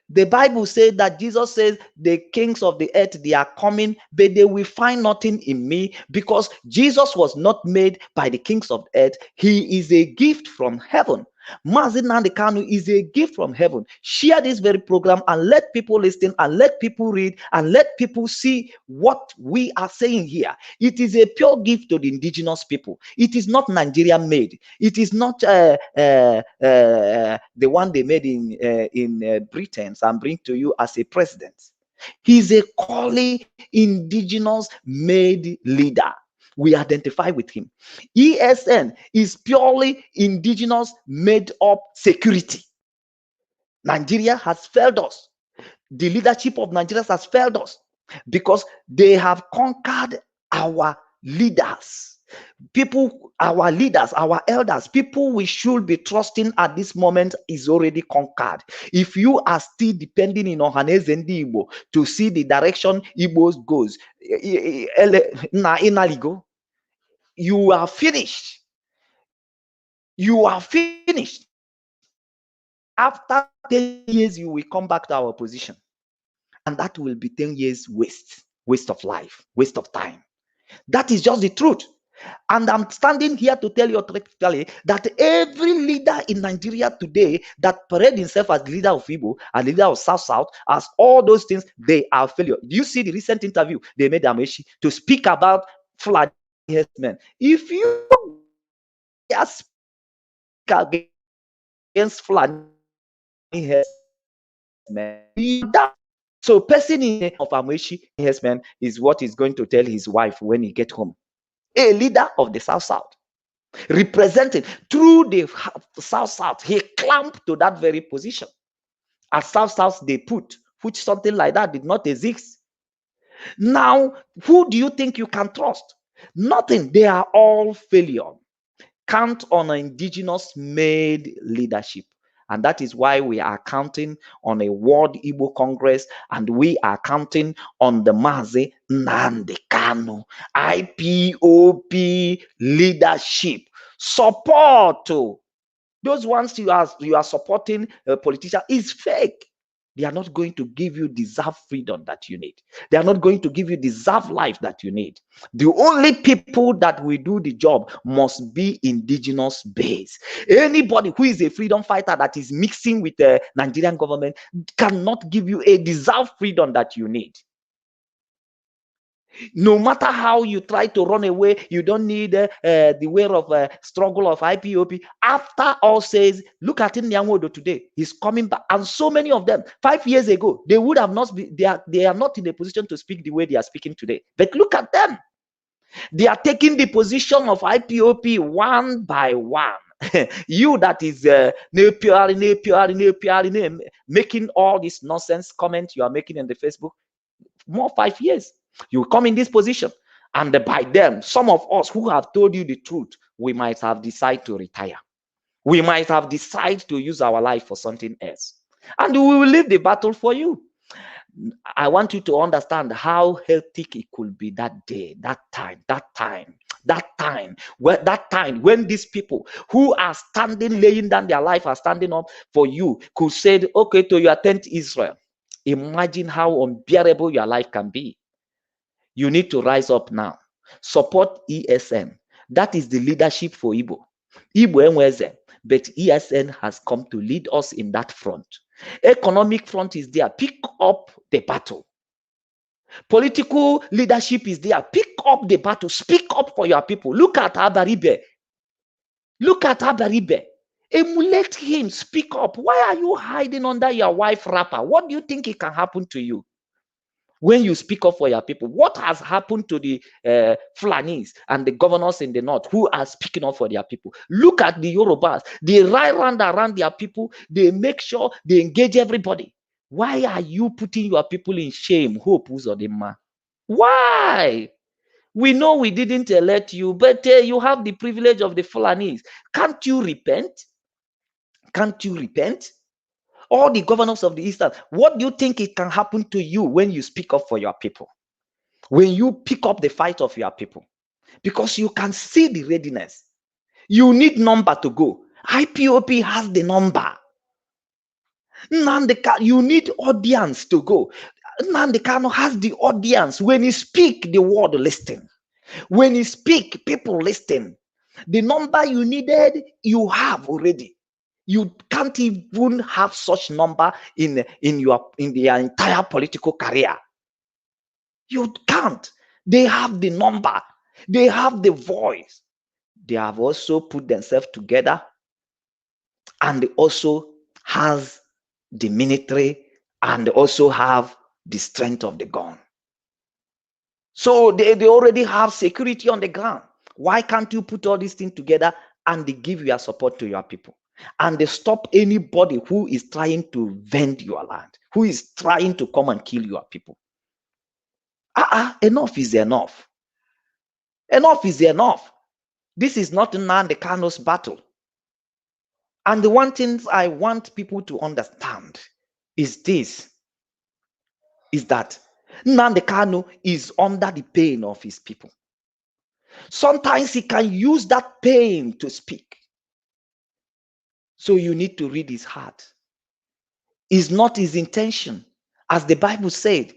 S7: The Bible says that Jesus says the kings of the earth, they are coming, but they will find nothing in me, because Jesus was not made by the kings of the earth. He is a gift from heaven. Mazi Nnamdi Kanu is a gift from heaven. Share this very program and let people listen and let people read and let people see what we are saying here. It is a pure gift to the indigenous people. It is not Nigeria made. It is not the one they made in Britain and bring to you as a president. He's a quality indigenous made leader. We identify with him. ESN is purely indigenous made up security. Nigeria has failed us. The leadership of Nigeria has failed us because they have conquered our leaders. People, our leaders, our elders, people we should be trusting at this moment is already conquered. If you are still depending in Ohaneze Ndi Igbo to see the direction Igbo goes, you are finished. You are finished. After 10 years, you will come back to our position. And that will be 10 years waste of life, waste of time. That is just the truth. And I'm standing here to tell you authoritatively that every leader in Nigeria today that parade himself as the leader of Igbo, as leader of South, as all those things, they are failure. Do you see the recent interview they made Amechi to speak about Fulani herdsmen? If you speak against Fulani herdsmen, so person in of Amechi herdsmen is what he's going to tell his wife when he get home. A leader of the South, representing through the South, he clamped to that very position. As South they put, which something like that did not exist. Now, who do you think you can trust? Nothing. They are all failure. Count on an indigenous made leadership. And that is why we are counting on a World Igbo Congress, and we are counting on the Mazi Nnamdi Kanu IPOP leadership support. Those ones you are supporting a politician is fake. They are not going to give you deserved freedom that you need. They are not going to give you deserved life that you need. The only people that will do the job must be indigenous base. Anybody who is a freedom fighter that is mixing with the Nigerian government cannot give you a deserved freedom that you need. No matter how you try to run away, you don't need the way of struggle of IPOP. After all says, look at Nyangodo today. He's coming back. And so many of them, 5 years ago, they would have not been, they are not in a position to speak the way they are speaking today. But look at them. They are taking the position of IPOP one by one. You that is making all this nonsense comment you are making in the Facebook, more 5 years. You come in this position, and by them, some of us who have told you the truth, we might have decided to retire. We might have decided to use our life for something else. And we will leave the battle for you. I want you to understand how hectic it could be that day, that time when these people who are standing, laying down their life, are standing up for you, could say, okay, to your tent Israel. Imagine how unbearable your life can be. You need to rise up now. Support ESN. That is the leadership for Igbo. Igbo enweze, but ESN has come to lead us in that front. Economic front is there. Pick up the battle. Political leadership is there. Pick up the battle. Speak up for your people. Look at Abaribe. Look at Abaribe. Emulate him. Speak up. Why are you hiding under your wife wrapper? What do you think it can happen to you when you speak up for your people? What has happened to the Fulanis and the governors in the north who are speaking up for their people? Look at the Yorubas. They ride around their people. They make sure they engage everybody. Why are you putting your people in shame? Hope Uzodinma. Why? We know we didn't elect you, but you have the privilege of the Fulanis. Can't you repent? Can't you repent? All the governors of the Eastern, what do you think it can happen to you when you speak up for your people? When you pick up the fight of your people? Because you can see the readiness. You need number to go. IPOP has the number. You need audience to go. Nnamdi Kanu has the audience. When he speak, the world listen. When he speak, people listen. The number you needed, you have already. You can't even have such number in the entire political career. You can't. They have the number. They have the voice. They have also put themselves together, and they also has the military, and they also have the strength of the gun. So they already have security on the ground. Why can't you put all these things together and they give your support to your people? And they stop anybody who is trying to vend your land, who is trying to come and kill your people. Enough is enough. Enough is enough. This is not Nnamdi Kanu's battle. And the one thing I want people to understand is this, is that Nnamdi Kanu is under the pain of his people. Sometimes he can use that pain to speak. So you need to read his heart. It's not his intention. As the Bible said,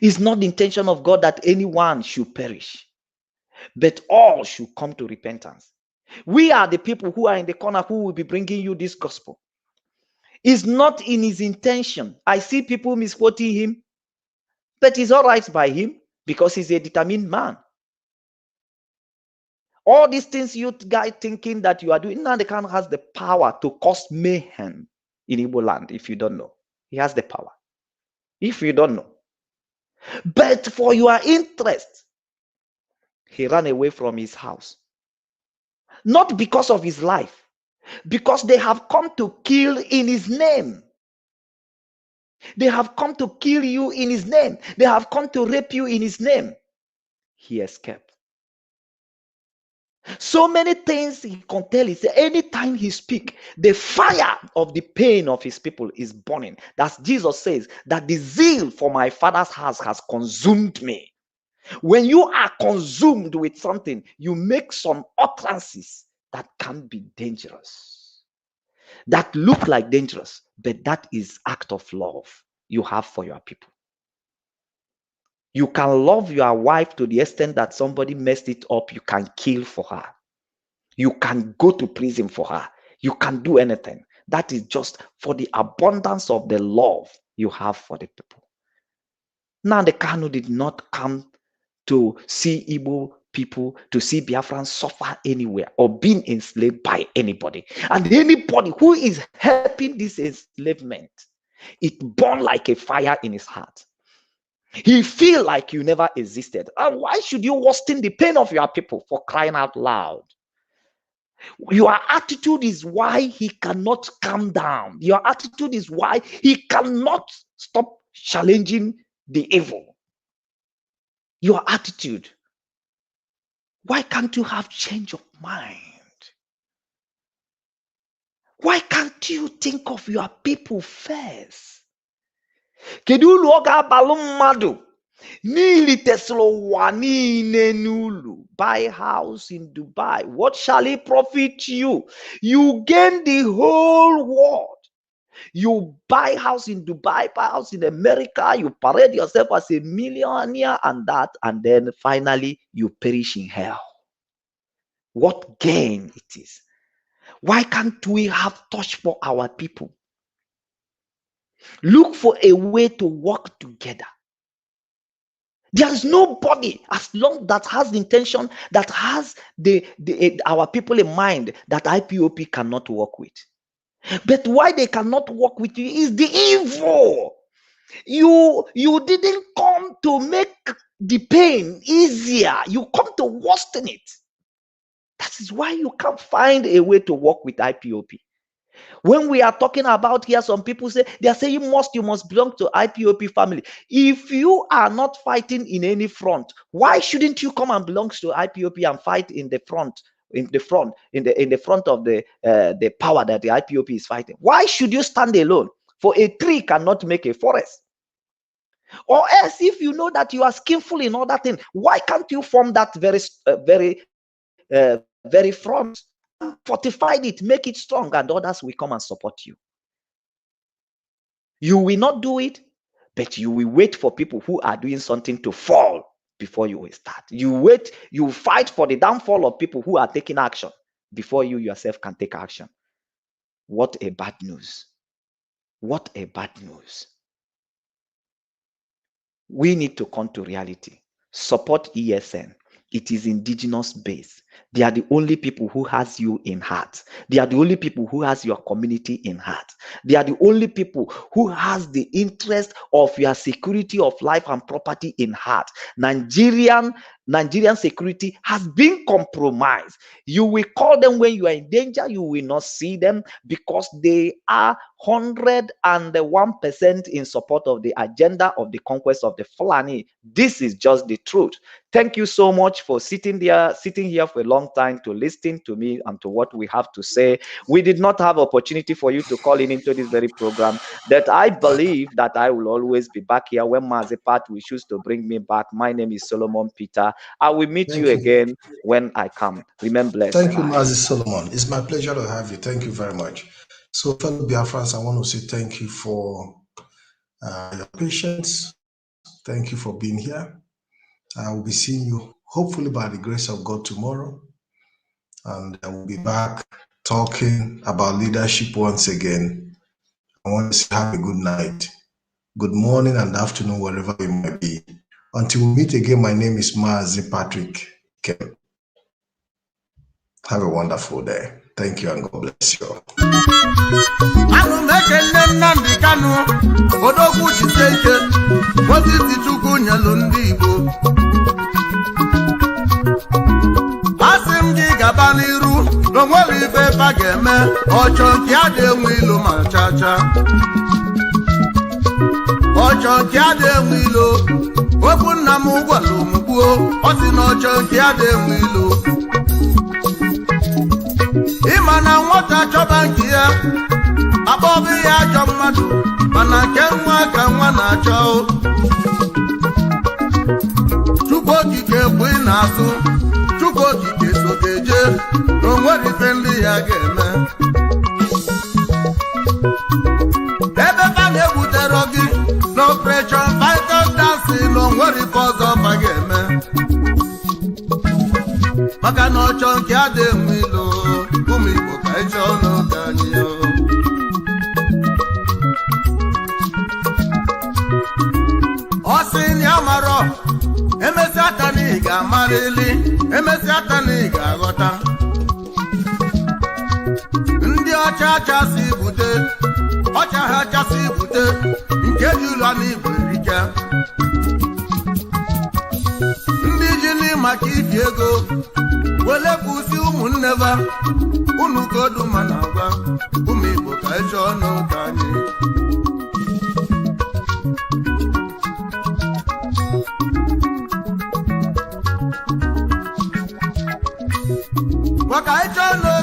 S7: it's not the intention of God that anyone should perish, but all should come to repentance. We are the people who are in the corner who will be bringing you this gospel. It's not in his intention. I see people misquoting him, but it's all right by him because he's a determined man. All these things you guys thinking that you are doing, Nnamdi Kanu has the power to cause mayhem in Igbo land. If you don't know, he has the power. If you don't know, but for your interest, he ran away from his house. Not because of his life, because they have come to kill in his name. They have come to kill you in his name. They have come to rape you in his name. He escaped. So many things he can tell. He said, anytime he speak, the fire of the pain of his people is burning. That's Jesus says that the zeal for my Father's house has consumed me. When you are consumed with something, you make some utterances that can be dangerous, that look like dangerous, but that is act of love you have for your people. You can love your wife to the extent that somebody messed it up, you can kill for her. You can go to prison for her. You can do anything. That is just for the abundance of the love you have for the people. Now, the Kanu did not come to see Igbo people, to see Biafrans suffer anywhere or being enslaved by anybody. And anybody who is helping this enslavement, it burned like a fire in his heart. He feel like you never existed. And why should you worsen the pain of your people, for crying out loud? Your attitude is why he cannot calm down. Your attitude is why he cannot stop challenging the evil. Your attitude. Why can't you have change of mind? Why can't you think of your people first? Kedu ulu ọ ga-abalụ mmadụ n'ilitesịrị ụwa niile n'ulu? Buy house in Dubai. What shall it profit you? You gain the whole world. You buy house in Dubai, buy house in America, you parade yourself as a millionaire and that, and then finally you perish in hell. What gain it is? Why can't we have touch for our people? Look for a way to work together. There is nobody as long that has the intention, that has our people in mind, that IPOP cannot work with. But why they cannot work with you is the evil. You didn't come to make the pain easier. You come to worsen it. That is why you can't find a way to work with IPOP. When we are talking about here, some people say, they are saying you must belong to IPOP family. If you are not fighting in any front, why shouldn't you come and belong to IPOP and fight in the front? In the front of the power that the IPOP is fighting? Why should you stand alone? For a tree cannot make a forest. Or else, if you know that you are skillful in other things, why can't you form that very front, fortify it, make it strong, and others will come and support you? You will not do it, but you will wait for people who are doing something to fall before you will start. You wait, you fight for the downfall of people who are taking action before you yourself can take action. What a bad news. What a bad news. We need to come to reality. Support ESN. It is indigenous based. They are the only people who has you in heart. They are the only people who has your community in heart. They are the only people who has the interest of your security of life and property in heart. Nigerian security has been compromised. You will call them when you are in danger. You will not see them because they are 101% in support of the agenda of the conquest of the Fulani. This is just the truth. Thank you so much for sitting here for a long time to listen to me and to what we have to say. We did not have opportunity for you to call into this very program, that I believe that I will always be back here when Mazepat will choose to bring me back. My name is Solomon Peter. I will meet you again when I come. Remain blessed.
S3: Thank you, Mazi Solomon. It's my pleasure to have you. Thank you very much. So, fellow Biafrans, I want to say thank you for your patience. Thank you for being here. I will be seeing you hopefully by the grace of God tomorrow. And I will be back talking about leadership once again. I want to say have a good night, good morning and afternoon, wherever you might be. Until we meet again, my name is Mazi Patrick Kem. Have a wonderful day. Thank you and God bless you all.
S9: Asim gị gaba n'iru n'onwere ife fa ga-eme ọchọ nke adị enwe ilo ma chacha ọchọ nke adị enwe ilo okwu nna m gwara omugbuo ọ sị na ọchọ nke adị enwe ilo mmadụ mana nke nwa ka nwa na-achọ Chukwu okike bụ ị na-asụ Chukwu okike so ga-eje na onwere ife ndị ya ga-eme ebe fa na-egbutere gị na Operation Python Dancing na onwere ife ọzọ fa ga-eme maka na ọchọ nke adị enwe ilo ụmụ Igbo ka ịchọ n'oge anyị ọ sị na ya marọ emesịa aka na ị ga-amarịli emesịa aka na ị ga-aghọta ndị ọcha achasị bute ọcha ha achasị bute nke ji ụlọ na Igbo erika ndị ji n'ịmaka ibi ego wele kwụsị ụmụnne ba unu godu ma na agwa ụmụ Igbo ka ịchọ n'ụka anyị